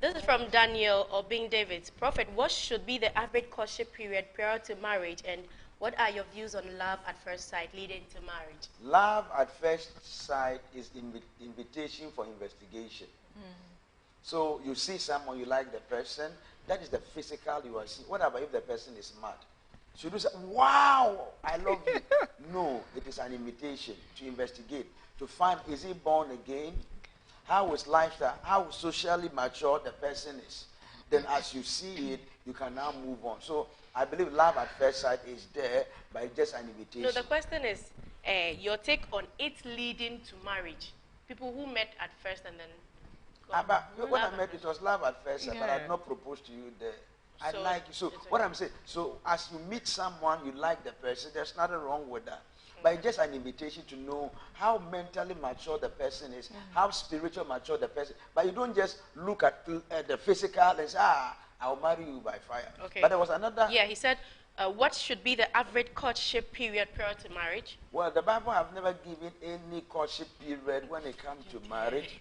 S6: This is from Daniel or Bing Davids. Prophet, what should be the average courtship period prior to marriage, and what are your views on love at first sight leading to marriage?
S4: Love at first sight is invitation for investigation. So you see someone, you like the person, that is the physical you are seeing. What about if the person is mad? Should you say, wow, I love you? No, it is an invitation to investigate, to find, is he born again? How is lifestyle, how socially mature the person is. Then as you see it, you can now move on. So I believe love at first sight is there, but it's just an invitation.
S6: No, the question is your take on it leading to marriage. People who met at first and then...
S4: When I met, it was love at first sight, but I had not proposed to you there. I like you. So what I'm saying, so as you meet someone, you like the person, there's nothing wrong with that. But it's just an invitation to know how mentally mature the person is, how spiritually mature the person. But you don't just look at the physical and say, I'll marry you by fire.
S6: Okay.
S4: But there was another...
S6: Yeah, he said, what should be the average courtship period prior to marriage?
S4: Well, the Bible have never given any courtship period when it comes to marriage.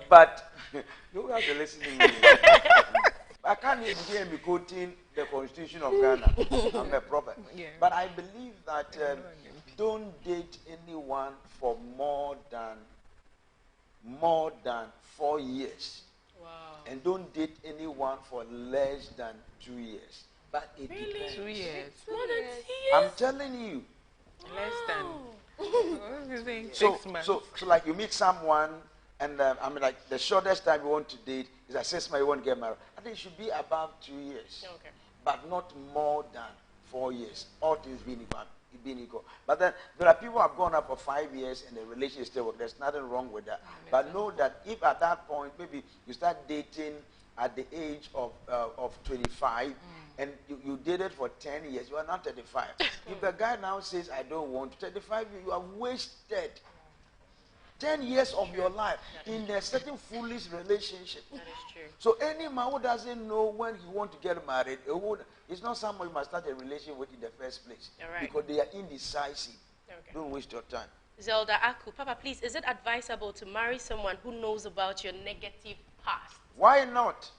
S4: but you have to listen to me. I can't even hear me quoting the Constitution of Ghana. I'm a prophet. Yeah. But I believe that don't date anyone for more than 4 years. Wow. And don't date anyone for less than 2 years. But it depends.
S7: 2 years.
S6: More than 2 years?
S4: I'm telling you.
S7: Less than.
S4: So like you meet someone, and I mean, like the shortest time you want to date is like 6 months you want to get married. I think it should be above 2 years. Okay. But not more than 4 years. All things being equal. But then there are people who have gone up for 5 years and the relationship still works. There's nothing wrong with that. But know that if at that point maybe you start dating at the age of 25 and you dated for 10 years, you are not 35. If the guy now says, I don't want 35 years, you have wasted 10 years of your life in a certain foolish relationship.
S6: That is true.
S4: So any man who doesn't know when he wants to get married, it's not someone you must start a relationship with in the first place.
S6: Right.
S4: Because they are indecisive. Okay. Don't waste your time.
S6: Zelda Aku, Papa, please, is it advisable to marry someone who knows about your negative past?
S4: Why not?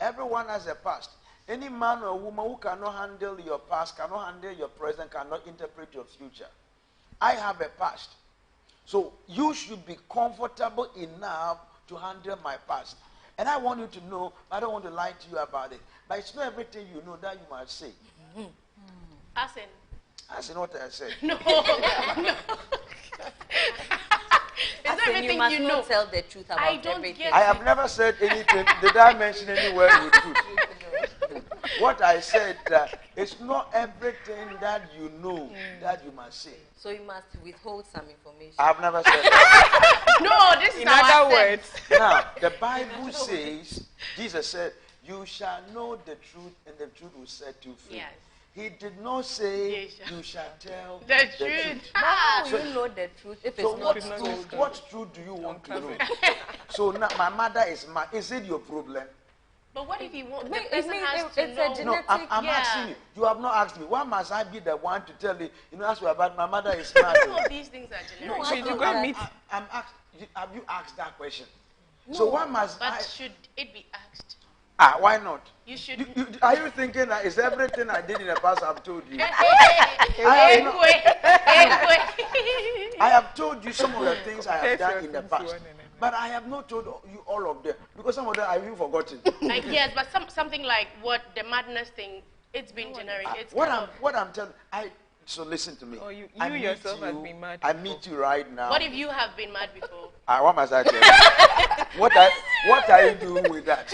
S4: Everyone has a past. Any man or woman who cannot handle your past, cannot handle your present, cannot interpret your future. I have a past. So you should be comfortable enough to handle my past. And I want you to know, I don't want to lie to you about it. But it's not everything you know that you must say.
S6: As
S4: in what I said.
S6: No.
S8: As in you must not tell the truth about everything.
S4: I have never said anything. Did I mention any word with truth? What I said, it's not everything that you know that you must say.
S8: So you must withhold some information.
S4: I have never said that.
S6: No, this is
S7: in other words.
S4: Now, the Bible says, Jesus said, you shall know the truth and the truth will set you free. Yes. He did not say you shall tell
S6: the truth.
S8: How will you know the truth if it's not told?
S4: What truth do you want to know? So now my mother is mad. Is it your problem?
S6: But what if you want? The person has to know.
S8: A genetic.
S4: No, I'm asking you. You have not asked me. Why must I be the one to tell you? You know, ask you about my mother is mad.
S6: Some of these things are generic.
S8: No,
S7: so you got me.
S4: I'm asked. Have you asked that question? No. So why must
S6: But should it be asked?
S4: Why not?
S6: You should.
S4: Are you thinking that is everything I did in the past I've told you? I have told you some of the things I have done in the past. But I have not told you all of them. Because some of them I've even forgotten.
S6: Yes, but something like what the madness thing, it's been generic. It's
S4: what I'm telling so listen to me.
S7: Oh, you yourself have been mad
S4: I meet you right now.
S6: What if you have been mad before?
S4: What must I tell you? What are you doing with that?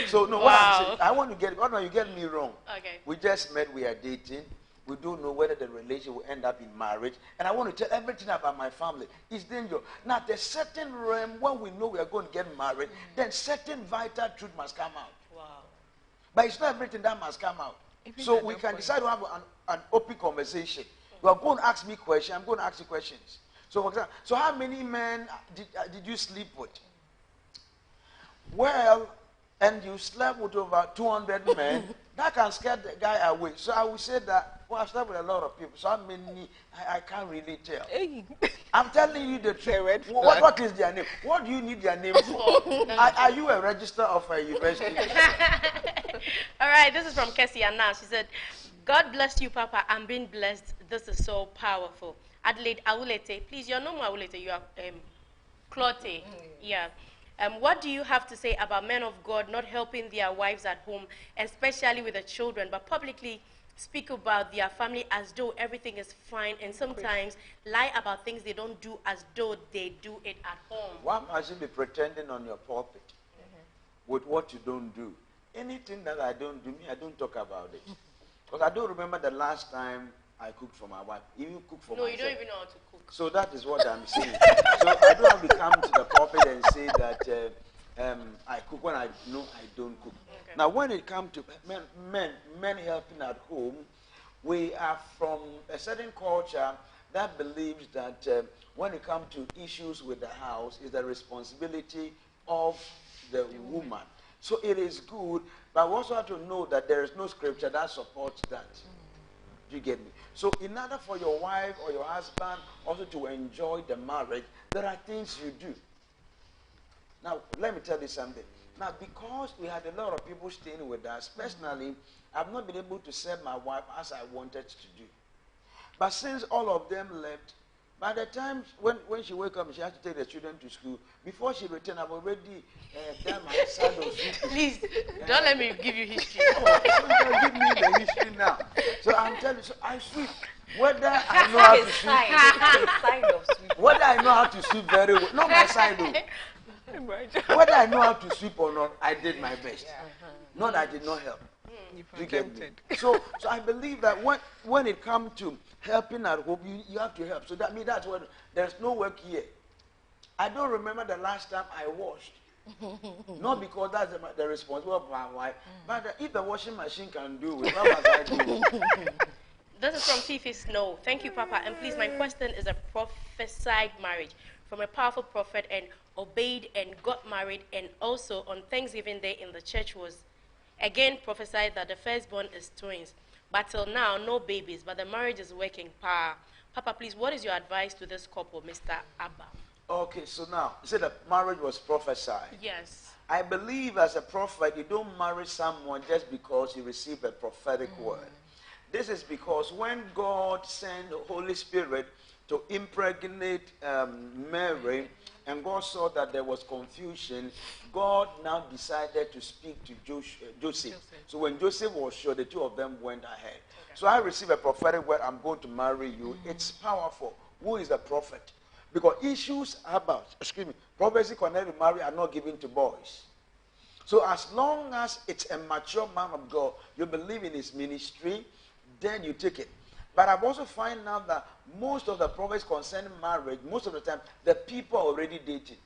S4: So no, what I'm saying, I want to get. You get me wrong.
S6: Okay.
S4: We just met. We are dating. We don't know whether the relationship will end up in marriage. And I want to tell everything about my family. It's dangerous. Now, there's certain realm when we know we are going to get married, then certain vital truth must come out.
S6: Wow.
S4: But it's not everything that must come out. So we can decide to have an open conversation. You are going to ask me questions. I'm going to ask you questions. So, for example, how many men did you sleep with? Well, and you slept with over 200 men, that can scare the guy away. So I would say that, well, I've slept with a lot of people, so how many, I can't really tell.
S7: Hey.
S4: I'm telling you the truth.
S7: red
S4: What is their name? What do you need their name for? Are you a register of a university?
S6: All right, this is from Kessie Anna. She said, God bless you, Papa. I'm being blessed. This is so powerful. Adelaide Awulete, please, you're no more Awulete, you are Clote. Yeah. What do you have to say about men of God not helping their wives at home, especially with the children, but publicly speak about their family as though everything is fine, and sometimes lie about things they don't do as though they do it at home?
S4: Why must you be pretending on your pulpit with what you don't do? Anything that I don't do, I don't talk about it. Because I don't remember the last time I cooked for my wife. Even cook for myself.
S6: No, you don't even know how to cook.
S4: So that is what I'm saying. So I don't have to come to the pulpit and say that I cook when I know I don't cook. Okay. Now, when it comes to men helping at home, we are from a certain culture that believes that when it comes to issues with the house, it's the responsibility of the woman. So it is good, but we also have to know that there is no scripture that supports that. Do you get me? So in order for your wife or your husband also to enjoy the marriage, there are things you do. Now, let me tell you something. Now, because we had a lot of people staying with us, personally, I've not been able to serve my wife as I wanted to do. But since all of them left, by the time when she woke up, she had to take the children to school. Before she returned, I've already done my side of sweep.
S6: Please, don't let me give you history.
S4: Don't give me the history now. So I'm telling you, so I sweep. Whether I know how to sweep, whether I know how to sweep very well, not my side though. Whether I know how to sweep or not, I did my best. Not that I did not help. You get me? So I believe that when it comes to helping at home, you have to help. So that means that's what there's no work here. I don't remember the last time I washed. Not because that's the responsibility of my wife, but if the washing machine can do it, what must I do?
S6: This is from Fifi Snow. Thank you, Papa. And please, my question is a prophesied marriage from a powerful prophet and obeyed and got married, and also on Thanksgiving Day in the church was again prophesied that the firstborn is twins. But till now, no babies, but the marriage is working. Papa, please, what is your advice to this couple, Mr. Abba?
S4: Okay, so now, you said the marriage was prophesied.
S6: Yes.
S4: I believe as a prophet, you don't marry someone just because you receive a prophetic word. This is because when God sent the Holy Spirit to impregnate Mary, and God saw that there was confusion, God now decided to speak to Joseph. So when Joseph was sure, the two of them went ahead. Okay. So I received a prophetic word, I'm going to marry you. It's powerful. Who is the prophet? Because issues about, prophecy connected to marriage are not given to boys. So as long as it's a mature man of God, you believe in his ministry, then you take it. But I've also found out that most of the prophets concerning marriage, most of the time, the people are already dating.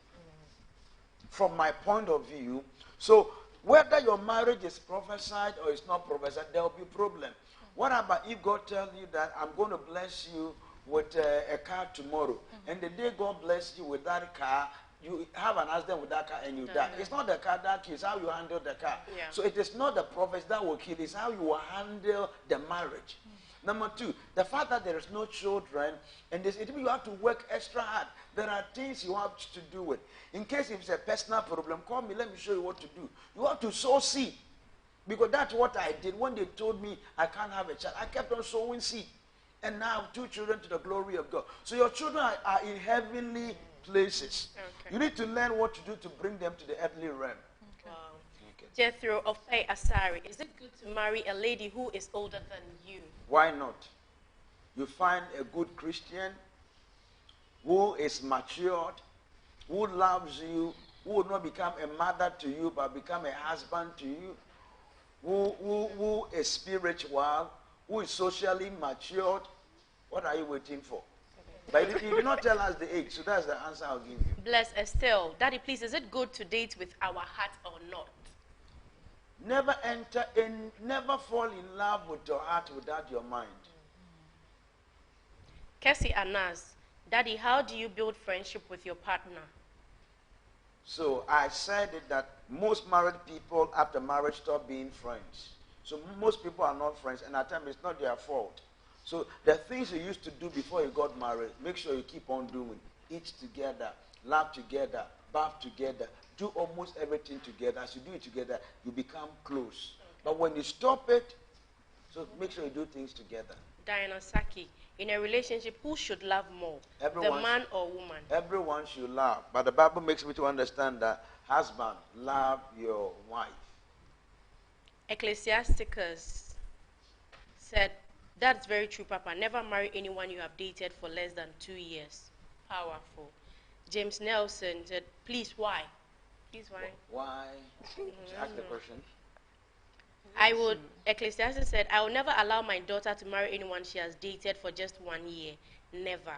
S4: From my point of view. So whether your marriage is prophesied or it's not prophesied, there will be a problem. What about if God tells you that I'm going to bless you with a car tomorrow, and the day God bless you with that car, you have an accident with that car and you die. It's not the car that kills, it's how you handle the car. Yeah. So it is not the prophets that will kill, it's how you will handle the marriage. Number two, the fact that there is no children, and it means you have to work extra hard. There are things you have to do with. In case if it's a personal problem, call me, let me show you what to do. You have to sow seed. Because that's what I did. When they told me I can't have a child, I kept on sowing seed. And now I have 2 children to the glory of God. So your children are in heavenly places. Okay. You need to learn what to do to bring them to the earthly realm.
S6: Okay. Wow. Okay. Jethro of Pei Asari, is it good to marry a lady who is older than you?
S4: Why not? You find a good Christian who is matured, who loves you, who will not become a mother to you, but become a husband to you, who is spiritual, who is socially matured. What are you waiting for? But you did not tell us the age, so that's the answer I'll give you.
S6: Bless Estelle. Daddy, please, is it good to date with our heart or not?
S4: Never fall in love with your heart without your mind.
S6: Kessie Anas. Daddy, how do you build friendship with your partner?
S4: So I said it that most married people after marriage stop being friends. So most people are not friends, and at times it's not their fault. So the things you used to do before you got married, make sure you keep on doing. Eat together, laugh together, bath together, do almost everything together. As you do it together, you become close. But when you stop it, so make sure you do things together.
S6: Diana Saki, in a relationship, who should love more,
S4: Everyone
S6: the man or woman?
S4: Everyone should love. But the Bible makes me to understand that husband, love your wife.
S6: Ecclesiasticus said, that's very true, Papa. Never marry anyone you have dated for less than 2 years. Powerful. James Nelson said, please, why? Please, why?
S4: Why? Ask the question.
S6: Ecclesiastes said, I will never allow my daughter to marry anyone she has dated for just 1 year. Never.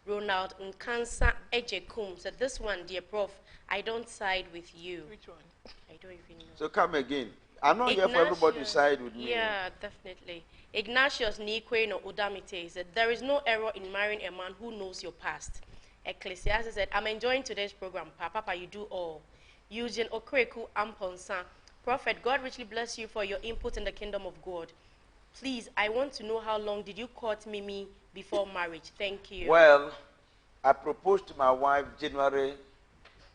S6: Ronald Nkansa Ejekum said, this one, dear Prof, I don't side with you.
S7: Which one?
S6: I don't even know.
S4: So come again. I'm not here for everybody to side with me.
S6: Yeah, definitely. Ignatius Nikwe no Udamite said, there is no error in marrying a man who knows your past. Ecclesiastes said, I'm enjoying today's program. Papa, you do all. Eugene Okreku Amponsa, Prophet, God richly bless you for your input in the kingdom of God. Please, I want to know how long did you court Mimi before marriage? Thank you.
S4: Well, I proposed to my wife January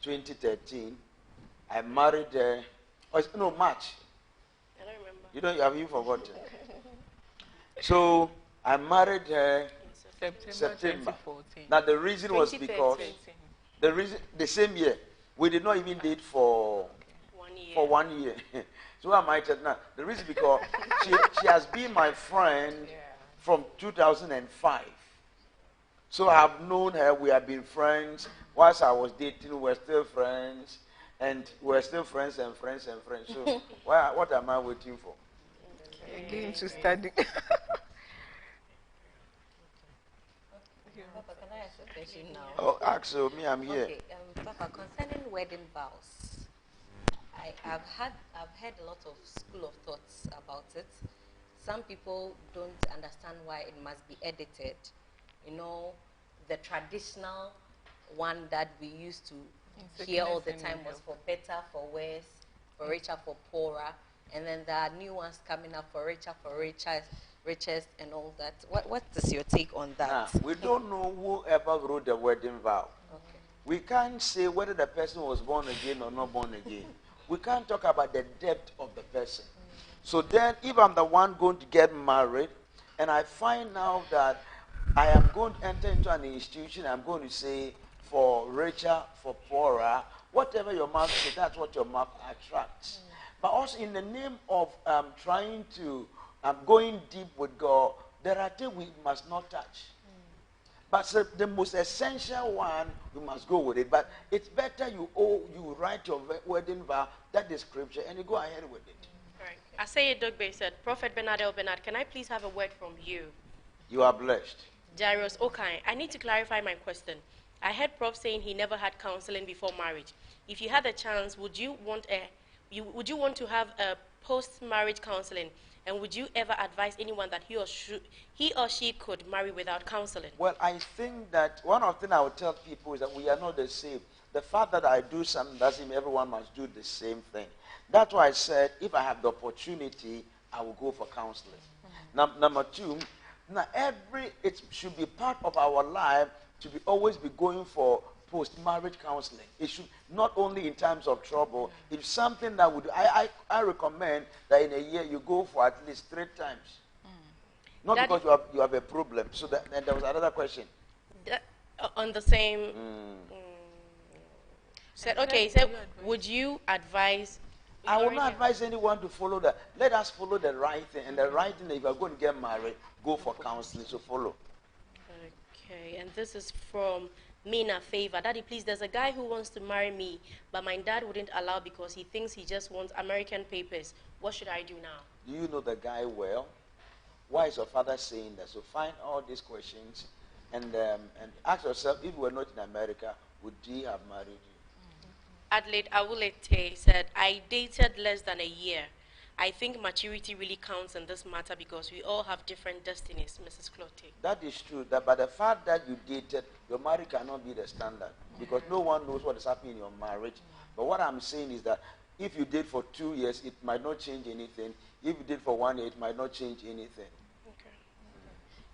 S4: 2013. I married her, March.
S6: I don't remember.
S4: Have you forgotten? So I married her September.
S7: 2014.
S4: Now the reason was because the same year we did not even date for 1 year. So I might have now. The reason because she has been my friend from 2005. So I have known her. We have been friends. Whilst I was dating, we were still friends, and we're still friends and friends and friends. So what am I waiting for?
S7: Again to study.
S8: Papa, can I ask a question now?
S4: Oh, ask so me, I'm here.
S8: Okay, Papa, concerning wedding vows, I've heard a lot of school of thoughts about it. Some people don't understand why it must be edited. You know, the traditional one that we used to hear all the time was for better, for worse, for richer, for poorer. And then there are new ones coming up for richer, for richest, and all that. What is your take on that?
S4: We don't know whoever wrote the wedding vow.
S8: Okay.
S4: We can't say whether the person was born again or not born again. We can't talk about the depth of the person. So then, if I'm the one going to get married, and I find out that I am going to enter into an institution, I'm going to say, for richer, for poorer, whatever your mouth says, that's what your mouth attracts. But also in the name of trying to, going deep with God, there are things we must not touch. But the most essential one, we must go with it. But it's better you write your wedding vow, that is scripture, and you go ahead with it.
S6: Right. Aseye Dogbe said, Prophet Bernard Elbernard, can I please have a word from you?
S4: You are blessed.
S6: Jairus Okai, I need to clarify my question. I heard Prof saying he never had counseling before marriage. If you had the chance, would you want to have a post-marriage counseling? And would you ever advise anyone that he or she could marry without counseling?
S4: Well, I think that one of the things I would tell people is that we are not the same. The fact that I do something doesn't mean everyone must do the same thing. That's why I said if I have the opportunity, I will go for counseling. Number two, it should be part of our life to always be going for post-marriage counseling. It should not only in times of trouble. If something that would, I recommend that in a year you go for at least 3 times. Not because you have a problem. So then there was another question.
S6: On the same. Said okay. So would you advise?
S4: I will not advise anyone to follow that. Let us follow the right thing. And the right thing, if you are going to get married, go for counseling. So follow.
S6: Okay, and this is from Mina Favor. Daddy, please, there's a guy who wants to marry me, but my dad wouldn't allow because he thinks he just wants American papers. What should I do now?
S4: Do you know the guy well? Why is your father saying that? So find all these questions and ask yourself, if you were not in America, would he have married you?
S6: Adelaide Awulete said, I dated less than a year. I think maturity really counts in this matter because we all have different destinies, Mrs. Clotte.
S4: That is true. But the fact that you dated, your marriage cannot be the standard because no one knows what is happening in your marriage. But what I'm saying is that if you date for 2 years, it might not change anything. If you date for 1 year, it might not change anything.
S6: Okay.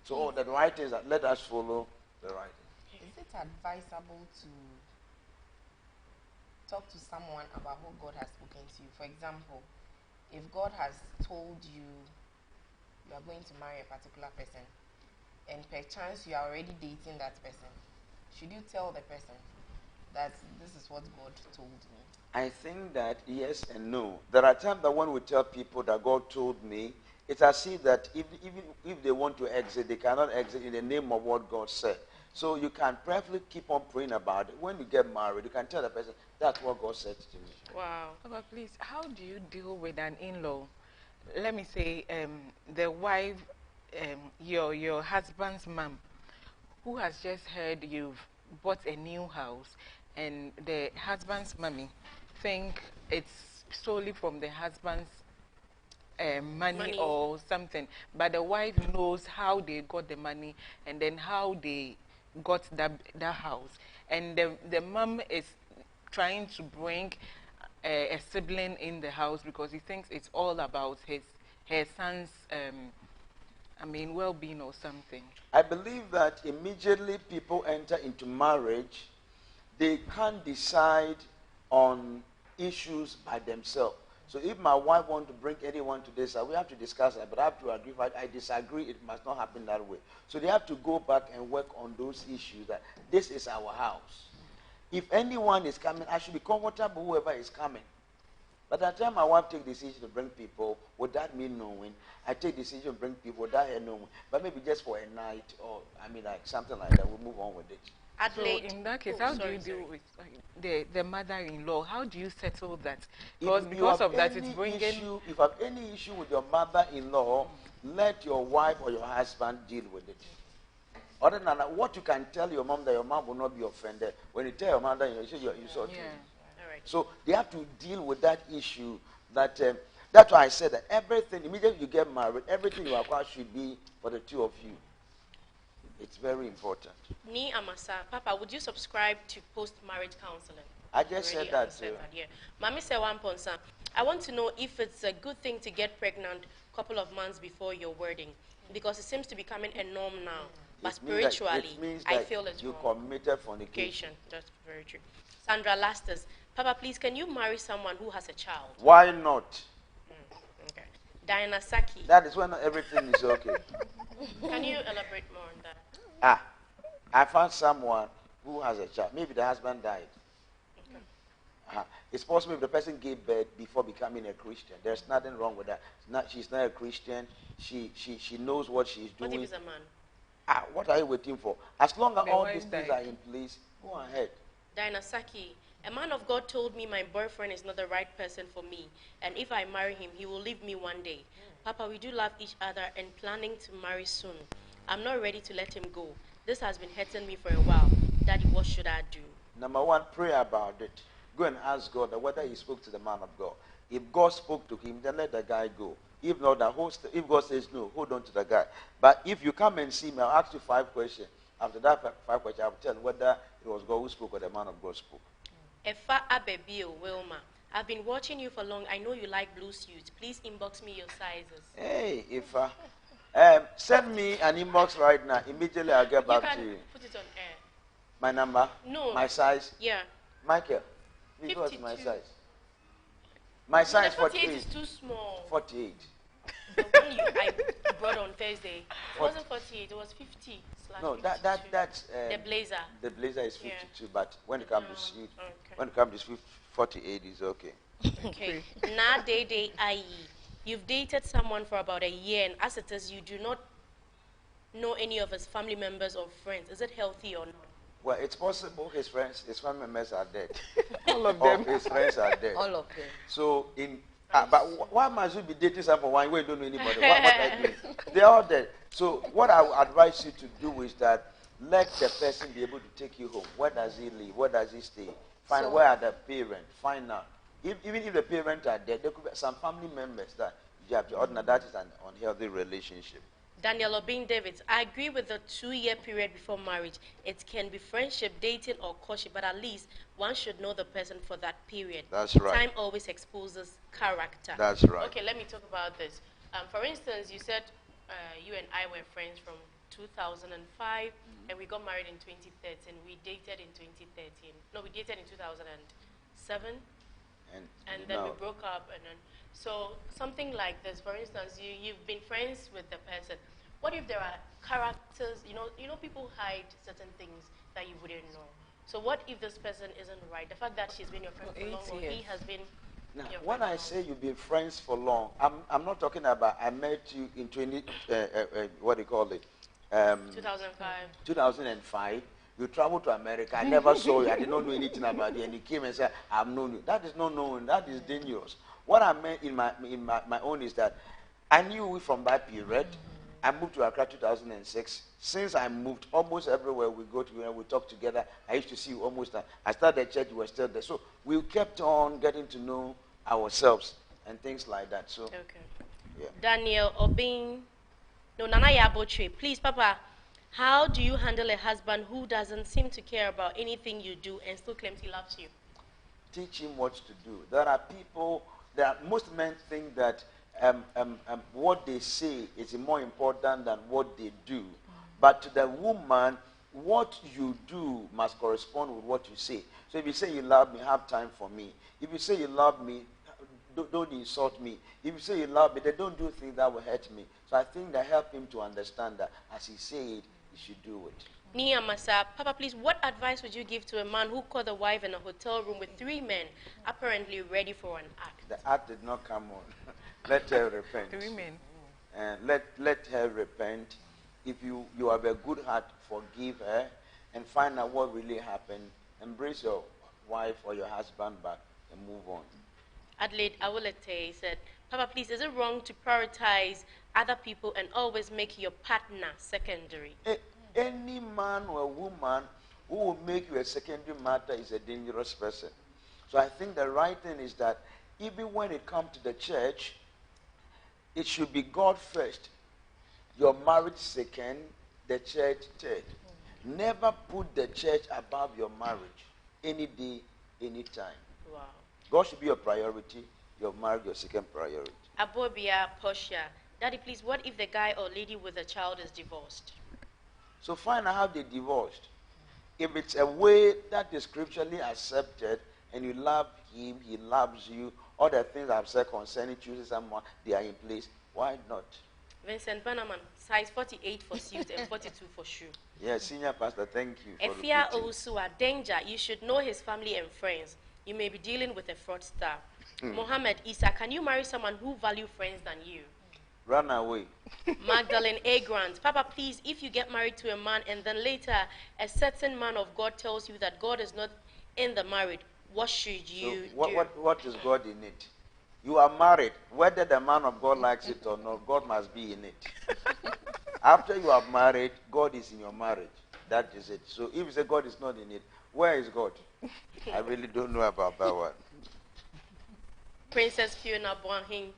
S4: So the right is that let us follow the right.
S5: Is it advisable to talk to someone about who God has spoken to you? For example, if God has told you you are going to marry a particular person, and perchance you are already dating that person, should you tell the person that this is what God told me?
S4: I think that yes and no. There are times that when we tell people that God told me, it's as if that even if they want to exit, they cannot exit in the name of what God said. So you can prayerfully keep on praying about it. When you get married, you can tell the person, that's what God said to me.
S6: Wow.
S7: Papa, please, how do you deal with an in-law? Let me say, the wife, your husband's mom, who has just heard you've bought a new house, and the husband's mommy think it's solely from the husband's money or something, but the wife knows how they got the money and then how they got that house, and the mom is trying to bring a sibling in the house because he thinks it's all about her son's well-being or something.
S4: I believe that immediately people enter into marriage, they can't decide on issues by themselves. So if my wife wants to bring anyone to this, we have to discuss it, but I have to agree. If I disagree, it must not happen that way. So they have to go back and work on those issues that this is our house. If anyone is coming, I should be comfortable whoever is coming. But at the time my wife takes the decision to bring people, without me knowing, I take the decision to bring people without her knowing. But maybe just for a night or, like something like that, we'll move on with it.
S6: Adelaide.
S7: So in that case, how do you deal with the mother-in-law? How do you settle that?
S4: Because
S7: of that, it's bringing...
S4: If you have any issue with your mother-in-law, let your wife or your husband deal with it. Other than that, what you can tell your mom that your mom will not be offended. When you tell your mother, you saw
S6: Yeah. All right.
S4: So they have to deal with that issue. That's why I said that everything, immediately you get married, everything you acquire should be for the two of you. It's very important.
S6: Ni Amasa, Papa, would you subscribe to post-marriage counseling?
S4: I just said that too.
S6: Yeah. Mami said one ponsa. I want to know if it's a good thing to get pregnant a couple of months before your wedding, because it seems to be becoming a norm now. But spiritually, I feel it's
S4: you
S6: wrong.
S4: committed fornication.
S6: That's very true. Sandra Lastas, Papa, please, can you marry someone who has a child?
S4: Why not?
S6: Okay. Diana Saki.
S4: That is when everything is okay.
S6: Can you elaborate more on that?
S4: I found someone who has a child. Maybe the husband died. It's possible if the person gave birth before becoming a Christian. There's nothing wrong with that. She's not a Christian. She knows what she's doing.
S6: What if it's a man?
S4: What are you waiting for? As long as all these things are in place, go ahead.
S6: Diana Saki, a man of God told me my boyfriend is not the right person for me, and if I marry him, he will leave me one day. Papa, we do love each other and planning to marry soon. I'm not ready to let him go. This has been hurting me for a while. Daddy, what should I do?
S4: Number one, pray about it. Go and ask God whether he spoke to the man of God. If God spoke to him, then let the guy go. If not, if God says no, hold on to the guy. But if you come and see me, I'll ask you 5 questions. After that 5 questions, I'll tell you whether it was God who spoke or the man of God spoke.
S6: Efa Abebio Wilma, I've been watching you for long. I know you like blue suits. Please inbox me your sizes.
S4: Hey, Efa. Send me an inbox right now. Immediately I'll get back to you.
S6: Put it on air.
S4: My number?
S6: No.
S4: My size?
S6: Yeah.
S4: Michael, what's my size? My size
S6: 48
S4: 48.
S6: is too small.
S4: 48.
S6: The one I brought on Thursday, it wasn't 48, it was 50.
S4: No, that's
S6: the blazer.
S4: The blazer is 52, but when it comes to suit,
S6: okay.
S4: when it comes to 48 is okay.
S6: Okay. Na Dede Ayi, you've dated someone for about a year, and as it is, you do not know any of his family members or friends. Is it healthy or not?
S4: Well, it's possible his family members are dead.
S7: All of them.
S4: His friends are dead.
S8: All of them.
S4: So but why must you be dating someone when you don't know anybody? What are you doing? They're all dead. So what I would advise you to do is that let the person be able to take you home. Where does he live? Where does he stay? Find where are the parents. Find out. Even if the parents are dead, there could be some family members that you have to ordinary. That is an unhealthy relationship.
S6: Daniel Obin Davids, I agree with the 2-year period before marriage. It can be friendship, dating, or courtship, but at least one should know the person for that period.
S4: That's right.
S6: Time always exposes character.
S4: That's right.
S6: Okay, let me talk about this. For instance, you said you and I were friends from 2005, and we got married in 2013. We dated in 2013. No, we dated in 2007, and then we broke up, and then so something like this. For instance, you've been friends with the person. What if there are characters? You know, people hide certain things that you wouldn't know. So what if this person isn't right? The fact that she's been your friend for long, or he has been.
S4: Now, when I say you've been friends for long, I'm not talking about I met you in 2005. 2005. You traveled to America. I never saw you. I did not know anything about you, and you came and said, "I've known you." That is not knowing. That is dangerous. What I meant in my own is that I knew you from that period. I moved to Accra 2006. Since I moved, almost everywhere we go to, we talk together. I used to see you almost. I started the church, you were still there. So we kept on getting to know ourselves and things like that. So,
S6: okay.
S4: Yeah.
S6: Daniel Obin, no, Nana Yabotre, please, Papa, how do you handle a husband who doesn't seem to care about anything you do and still claims he loves you?
S4: Teach him what to do. There are people, most men think that what they say is more important than what they do. But to the woman, what you do must correspond with what you say. So if you say you love me, have time for me. If you say you love me, don't insult me. If you say you love me, then don't do things that will hurt me. So I think that help him to understand that as he said, he should do it.
S6: Nia Masa, Papa, please, what advice would you give to a man who caught the wife in a hotel room with 3 men, apparently ready for an act?
S4: The act did not come on. Let her repent.
S7: 3 men.
S4: And let her repent. If you have a good heart, forgive her and find out what really happened. Embrace your wife or your husband back and move on.
S6: Adelaide Awolete said, Papa, please, is it wrong to prioritize other people and always make your partner secondary?
S4: Any man or woman who will make you a secondary matter is a dangerous person. So I think the right thing is that even when it comes to the church, it should be God first. Your marriage second, the church third. Never put the church above your marriage. Any day, any time.
S6: Wow.
S4: God should be your priority, your marriage your second priority.
S6: Abobia Posha, Daddy, please, what if the guy or lady with a child is divorced?
S4: So find out how they divorced. If it's a way that is scripturally accepted and you love him, he loves you, all the things I've said concerning choosing someone, they are in place, why not?
S6: Vincent Bannerman, size 48 for suit and 42 for shoe.
S4: Yes, Senior Pastor, thank you.
S6: Efia Owusua, danger, you should know his family and friends. You may be dealing with a fraudster. Mohammed Isa, can you marry someone who value friends than you?
S4: Run away.
S6: Magdalene A. Grant, Papa, please, if you get married to a man and then later a certain man of God tells you that God is not in the marriage, what should you do?
S4: What is God in it? You are married. Whether the man of God likes it or not, God must be in it. After you are married, God is in your marriage. That is it. So if you say God is not in it, where is God? I really don't know about that one.
S6: Princess Fiona Boahin,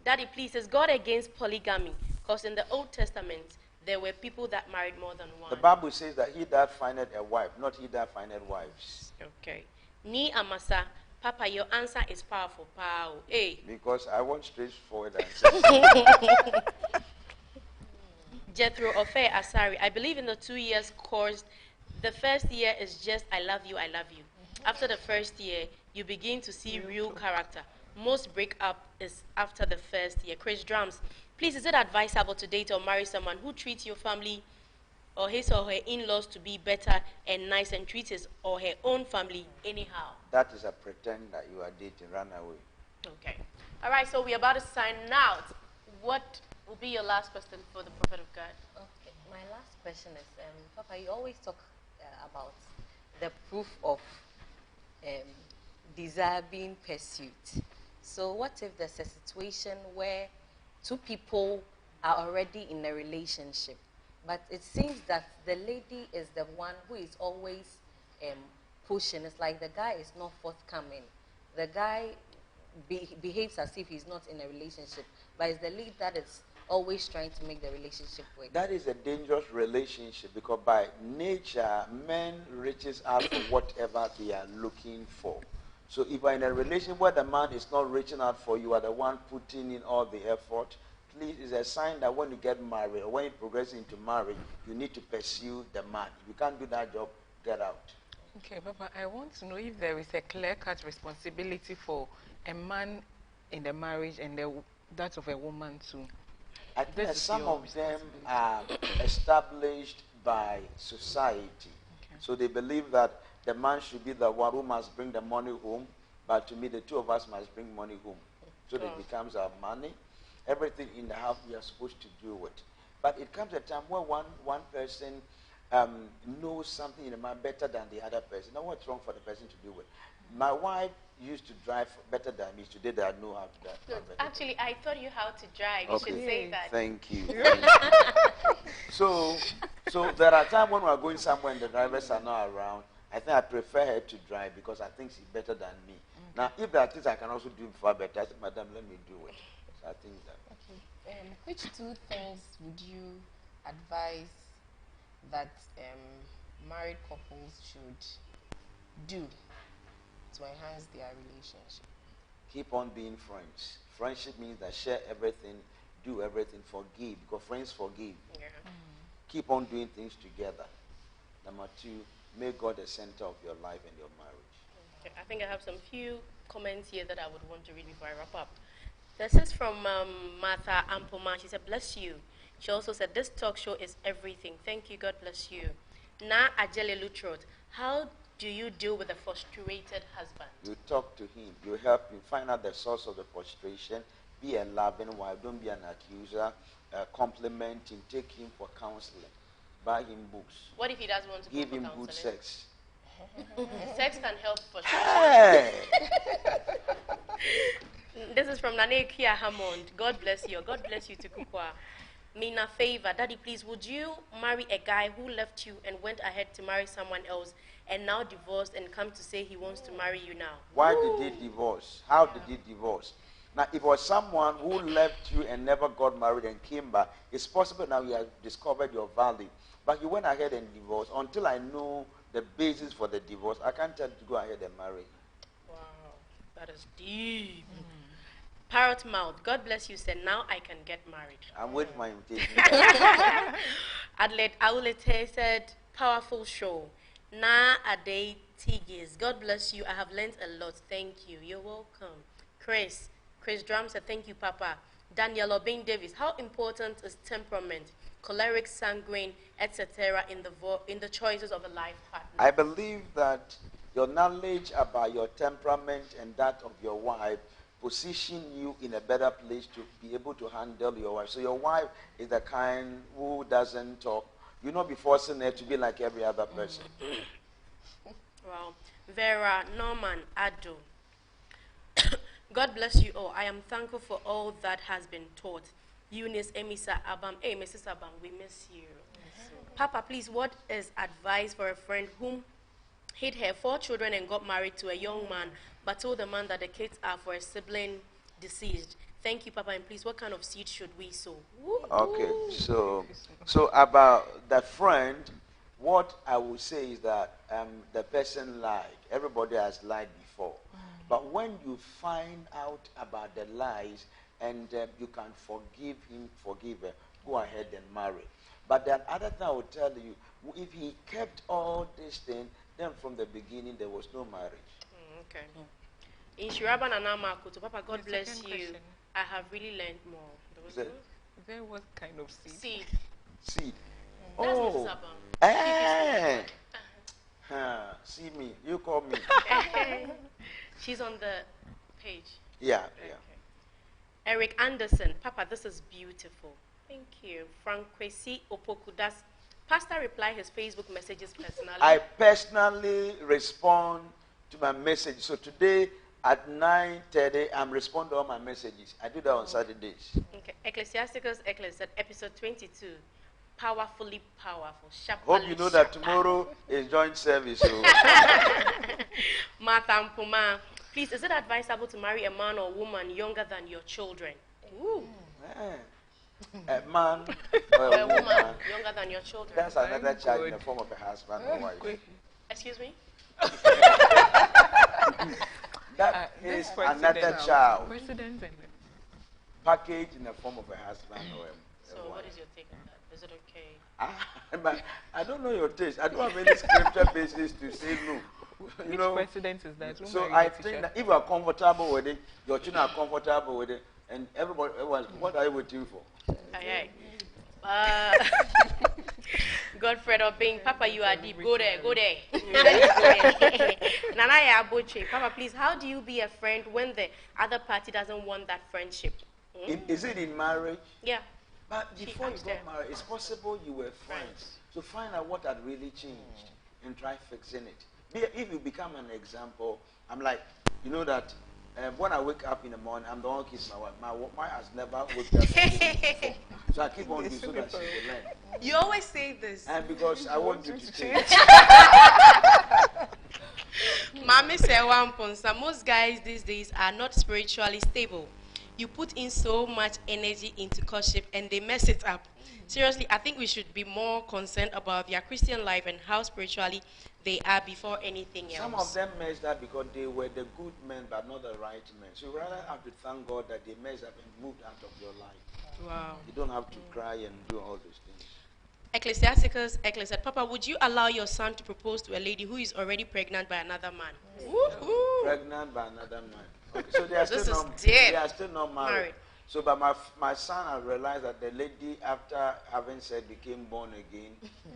S6: Daddy, please, is God against polygamy? Because in the Old Testament, there were people that married more than one.
S4: The Bible says that he that findeth a wife, not he that findeth wives.
S6: Okay. Ni Amasa, Papa, your answer is powerful. Pow. Hey.
S4: Because I want straightforward answers.
S6: Jethro Ofe Asari, I believe in the 2 years course. The first year is just I love you, I love you. After the first year, you begin to see real character. Most breakup is after the first year. Chris Drums, please, is it advisable to date or marry someone who treats your family or his or her in-laws to be better and nice and treats his or her own family anyhow?
S4: That is a pretend that you are dating. Run away.
S6: Okay. All right, so we're about to sign out. What will be your last question for the Prophet of God?
S8: Okay, my last question is, Papa, you always talk about the proof of desire being pursued. So what if there's a situation where 2 people are already in a relationship, but it seems that the lady is the one who is always pushing? It's like the guy is not forthcoming. The guy behaves as if he's not in a relationship, but it's the lead that is always trying to make the relationship work.
S4: That is a dangerous relationship because by nature, men reaches out for whatever they are looking for. So if you're in a relationship where the man is not reaching out for you, are the one putting in all the effort, please, it's a sign that when you get married or when you progress into marriage, you need to pursue the man. If you can't do that job, get out.
S7: Okay, Papa, I want to know if there is a clear-cut responsibility for a man in the marriage and that of a woman too.
S4: I think that some of them are established by society.
S7: Okay.
S4: So they believe that the man should be the one who must bring the money home, but to me, the two of us must bring money home. So it becomes our money. Everything in the house we are supposed to do it. But it comes a time where one person knows something in a man better than the other person. Now, what's wrong for the person to do it? My wife used to drive better than me. Today, that I know how to drive.
S6: Good. Actually, I taught you how to drive. You should say that.
S4: Thank you. So there are times when we are going somewhere and the drivers are not around. I think I prefer her to drive because I think she's better than me. Now, if there are things I can also do far better, I say, Madam, let me do it. So I think that.
S5: Okay. Which two things would you advise that married couples should do to enhance their relationship?
S4: Keep on being friends. Friendship means that share everything, do everything, forgive, because friends forgive.
S6: Yeah.
S4: Keep on doing things together. Number two, make God the center of your life and your marriage.
S6: Okay, I think I have some few comments here that I would want to read before I wrap up. This is from Martha Ampoma. She said, bless you. She also said, this talk show is everything. Thank you. God bless you. Na Ajele Lutrot, how do you deal with a frustrated husband?
S4: You talk to him. You help him find out the source of the frustration. Be a loving wife. Don't be an accuser. Compliment him. Take him for counseling. Buy him books.
S6: What if he doesn't want to
S4: Give
S6: go for
S4: him
S6: counseling?
S4: good sex.
S6: Sex can help frustration.
S4: Hey!
S6: This is from Nane Kia Hammond. God bless you. God bless you, Tukukwa. Mina Favor. Daddy, please, would you marry a guy who left you and went ahead to marry someone else and now divorced and come to say he wants to marry you now?
S4: Why did he divorce? How did he divorce? Now, if it was someone who left you and never got married and came back, it's possible now you have discovered your value. But you went ahead and divorced. Until I know the basis for the divorce, I can't tell you to go ahead and marry.
S6: Wow, that is deep. Parrot Mouth. God bless you, sir. Now I can get married.
S4: I'm waiting for my invitation.
S6: Adelaide Aulete said, powerful show. Na Ade Tigis. God bless you. I have learned a lot. Thank you. You're welcome. Chris Drum said, thank you, Papa. Daniel Obin Davis. How important is temperament, choleric, sanguine, etc. in the choices of a life partner?
S4: I believe that your knowledge about your temperament and that of your wife position you in a better place to be able to handle your wife. So your wife is the kind who doesn't talk. You'll not be forcing her to be like every other person.
S6: Wow. Vera Norman Ado. God bless you all. I am thankful for all that has been taught. Eunice Emisa Abam. Hey, Mrs. Abam, we miss you. Papa, please, what is advice for a friend whom hid her 4 children and got married to a young man, but told the man that the kids are for a sibling deceased? Thank you, Papa, and please, what kind of seed should we sow?
S4: Okay, so about the friend, what I would say is that the person lied. Everybody has lied before. But when you find out about the lies and you can forgive him, forgive her, go ahead and marry. But the other thing I will tell you, if he kept all these things, then from the beginning there was no marriage.
S6: Okay. In Shiraban and Amakuto, Papa, God bless you.
S7: Question.
S6: I have really learned more.
S7: There was kind of seed.
S4: Seed.
S6: That's
S4: Oh.
S6: Mrs. Abam.
S4: Eh. See me. You call me.
S6: She's on the page.
S4: Yeah.
S6: Okay. Eric Anderson, Papa, this is beautiful. Thank you. Frank Kwesi Opokudas. Pastor reply his Facebook messages personally.
S4: I personally respond to my message. So today at 9:30, I'm responding to all my messages. I do that on Saturdays.
S6: Okay. Ecclesiasticus episode 22. Powerfully powerful.
S4: Hope you know that tomorrow is joint service. So.
S6: Martha Mpuma. Please, is it advisable to marry a man or woman younger than your children? Ooh.
S4: A man or
S6: Or
S4: a
S6: a woman
S4: woman,
S6: younger than your children?
S4: that's another child in the form of a husband or wife.
S6: Excuse me?
S4: That
S7: This
S4: is
S7: president
S4: another
S7: now.
S4: child
S7: President and
S4: packaged in the form of a husband or a
S6: So
S4: wife.
S6: what is your take on that? Is it okay?
S4: But I don't know your taste. I don't have any scripture basis to say no. You
S7: which
S4: know,
S7: president is that? Who
S4: so
S7: married
S4: I
S7: Letitia?
S4: think that if you are comfortable with it, your children are comfortable with it, and everyone, what are you waiting for?
S6: Aye, Godfred or Bing, Papa, you are deep. Go there, go there. Nanaya Aboche, Papa, please, how do you be a friend when the other party doesn't want that friendship?
S4: Is it in marriage?
S6: Yeah.
S4: But before you
S6: asked
S4: got
S6: her.
S4: married, it's possible you were friends. So find out what had really changed and try fixing it. If you become an example, I'm like, you know that when I wake up in the morning, I'm the one who keeps my wife. My wife has never woke up before. So I keep on doing so that she will learn.
S5: You always say this.
S4: And because I want you to change.
S6: Mami say one ponsa. Most guys these days are not spiritually stable. You put in so much energy into courtship and they mess it up. Seriously, I think we should be more concerned about their Christian life and how spiritually they are before anything else.
S4: Some of them messed up because they were the good men but not the right men. So you rather have to thank God that they messed up and moved out of your life.
S6: Wow.
S4: You don't have to cry and do all those things.
S6: Ecclesiasticus said, Papa, would you allow your son to propose to a lady who is already pregnant by another man? Woo-hoo.
S4: Pregnant by another man. Okay, so they are
S6: This
S4: still
S6: is
S4: not.
S6: dead.
S4: They are still not married. So, but my son has realized that the lady, after having said, became born again,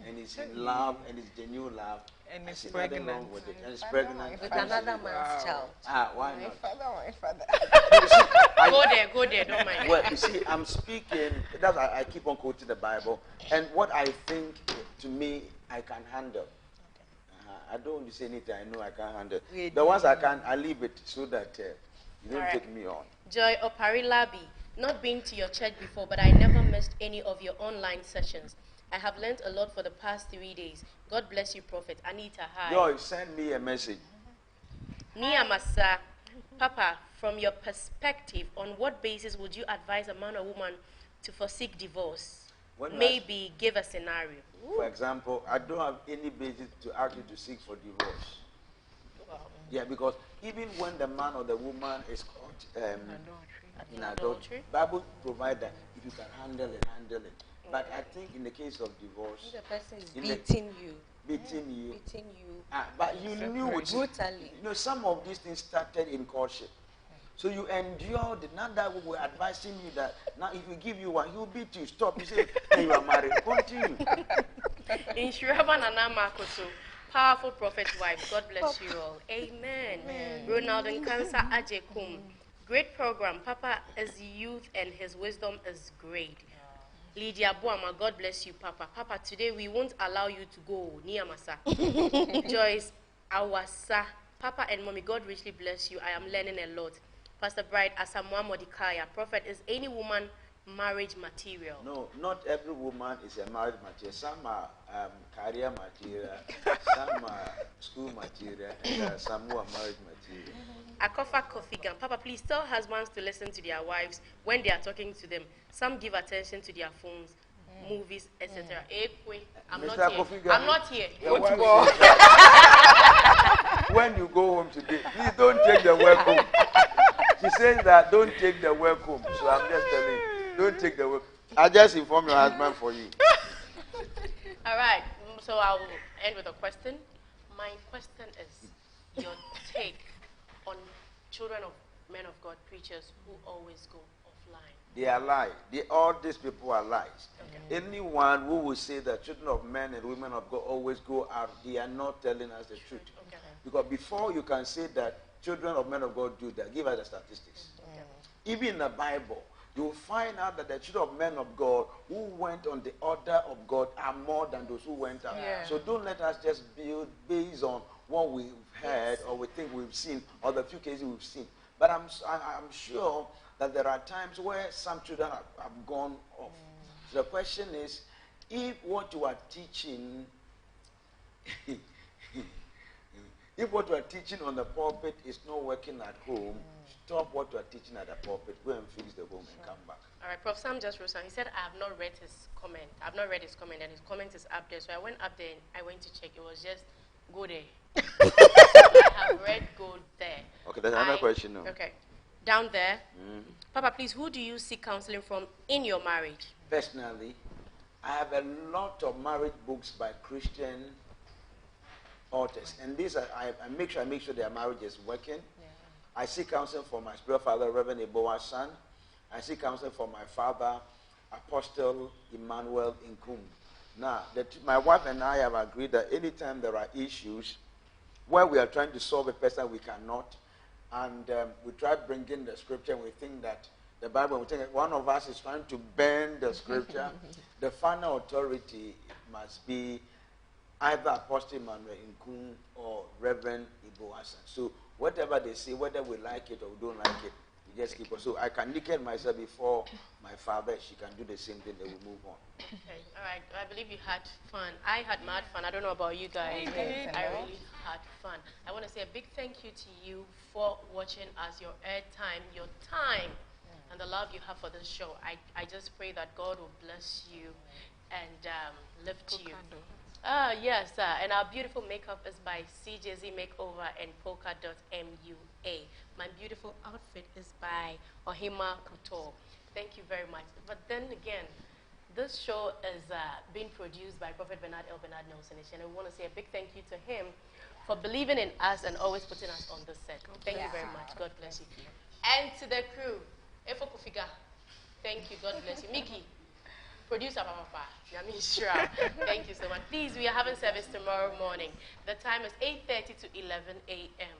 S4: and is in love, and is genuine love,
S7: And
S4: I
S7: is
S4: see nothing
S7: pregnant.
S4: wrong with it, and is pregnant
S8: With another man's child.
S4: why not?
S5: My father.
S6: Go there, don't mind.
S4: Well, you see, I'm speaking. That's why I keep on quoting the Bible, and what I think to me I can handle. I don't want to say anything I know I can't handle. The ones I can, I leave it so that you don't
S6: All right.
S4: take me on.
S6: Joy Oparilabi, not been to your church before, but I never missed any of your online sessions. I have learned a lot for the past 3 days. God bless you, Prophet. Anita, hi.
S4: Joy, send me a message.
S6: Nia Masa, Papa, from your perspective, on what basis would you advise a man or woman to forsake divorce?
S4: When you
S6: Maybe give a scenario.
S4: For example, I don't have any basis to ask you to seek for divorce.
S6: Wow.
S4: Yeah, because even when the man or the woman is caught in adultery, Bible provides that if you can handle it, handle it. But I think in the case of divorce,
S8: The person is
S4: in
S8: beating you.
S4: beating you, but you knew it.
S8: Brutally.
S4: You know, some of these things started in courtship. So you endured it. Not that we were advising you that now if we give you one, he'll beat you. Stop. You say, hey, you are married. Continue.
S6: In Shiraba Nana Makoso, powerful prophet wife. God bless you all. Amen. Ronald and Cancer Ajekum. Great program. Papa is youth and his wisdom is great. Lydia Boama, God bless you, Papa. Papa, today we won't allow you to go. Niamasa. Joyce Awasa. Papa and Mommy, God richly bless you. I am learning a lot. Pastor Bride, Asamoah Mordecai, Prophet, is any woman marriage material?
S4: No, not every woman is a marriage material. Some are career material, some are school material, and some who are marriage material.
S6: Akofa Kofigan, Papa, please tell husbands to listen to their wives when they are talking to them. Some give attention to their phones, movies, etc. I'm
S4: Mr.
S6: not here.
S4: Kofigan,
S6: I'm not here.
S4: your wife says when you go home today, please don't take the work home. She says that don't take the work home. So I'm just telling you, don't take the work. I just inform your husband for you.
S6: All right, so I'll end with a question. My question is your take on children of men of God, preachers who always go offline.
S4: They are lies. All these people are lies.
S6: Okay.
S4: Anyone who will say that children of men and women of God always go out, they are not telling us the truth.
S6: Okay.
S4: Because before you can say that children of men of God do that, give us the statistics.
S6: Okay.
S4: Even in the Bible, you will find out that the children of men of God who went on the order of God are more than those who went out.
S7: Yeah.
S4: So don't let us just build based on what we've heard or we think we've seen or the few cases we've seen. But I'm sure that there are times where some children have gone off. So the question is, if what you are teaching If what you are teaching on the pulpit is not working at home, stop what you are teaching at the pulpit. Go and fix the home and come back.
S6: All right, Prof. Sam just wrote something. He said, I have not read his comment. I've not read his comment, and his comment is up there. So I went up there and I went to check. It was just, go there. I have read go there.
S4: Okay, there's another question now.
S6: Okay. Down there. Papa, please, who do you seek counseling from in your marriage?
S4: Personally, I have a lot of marriage books by Christian authors, and these are, I make sure their marriage is working. I seek counseling for my spiritual father, Reverend Eboa's son. I seek counseling for my father, Apostle Emmanuel Inkum. Now, my wife and I have agreed that anytime there are issues where we are trying to solve a person we cannot, and we try bringing the scripture, and we think that the Bible, we think that one of us is trying to bend the scripture, the final authority must be either Apostle Emmanuel Inkum or Reverend Eboa's son. So whatever they say, whether we like it or we don't like it, we just keep on. So I can naked myself before my father. She can do the same thing, then we move on.
S6: Okay, all right. I believe you had fun. I had mad fun. I don't know about you guys. I really had fun. I want to say a big thank you to you for watching us, your airtime, your time, and the love you have for this show. I just pray that God will bless you and lift you. Yes, and our beautiful makeup is by CJZ Makeover and Polka.MUA. My beautiful outfit is by Ohima Couture. Thank you very much. But then again, this show is being produced by Prophet Elbernard Nelson, and we want to say a big thank you to him for believing in us and always putting us on the set. Thank you very much. God bless you. And to the crew, Efo Kufiga, thank you. God bless you. Mickey, producer Papa, Yami Shra, thank you so much. Please, we are having service tomorrow morning. The time is 8:30 to 11 a.m.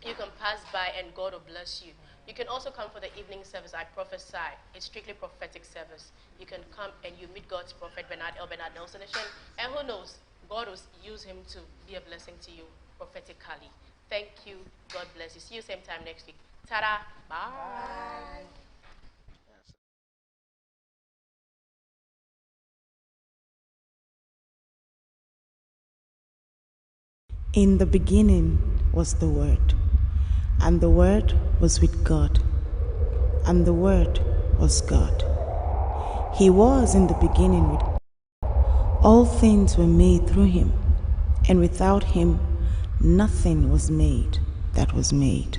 S6: You can pass by and God will bless you. You can also come for the evening service. I prophesy. It's strictly prophetic service. You can come and you meet God's prophet, Elbernard Nelson. And who knows, God will use him to be a blessing to you prophetically. Thank you. God bless you. See you same time next week. Ta-da. Bye. Bye.
S1: In the beginning was the Word, and the Word was with God, and the Word was God. He was in the beginning with God. All things were made through him, and without him nothing was made that was made.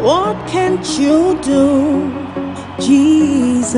S1: What can't you do, Jesus?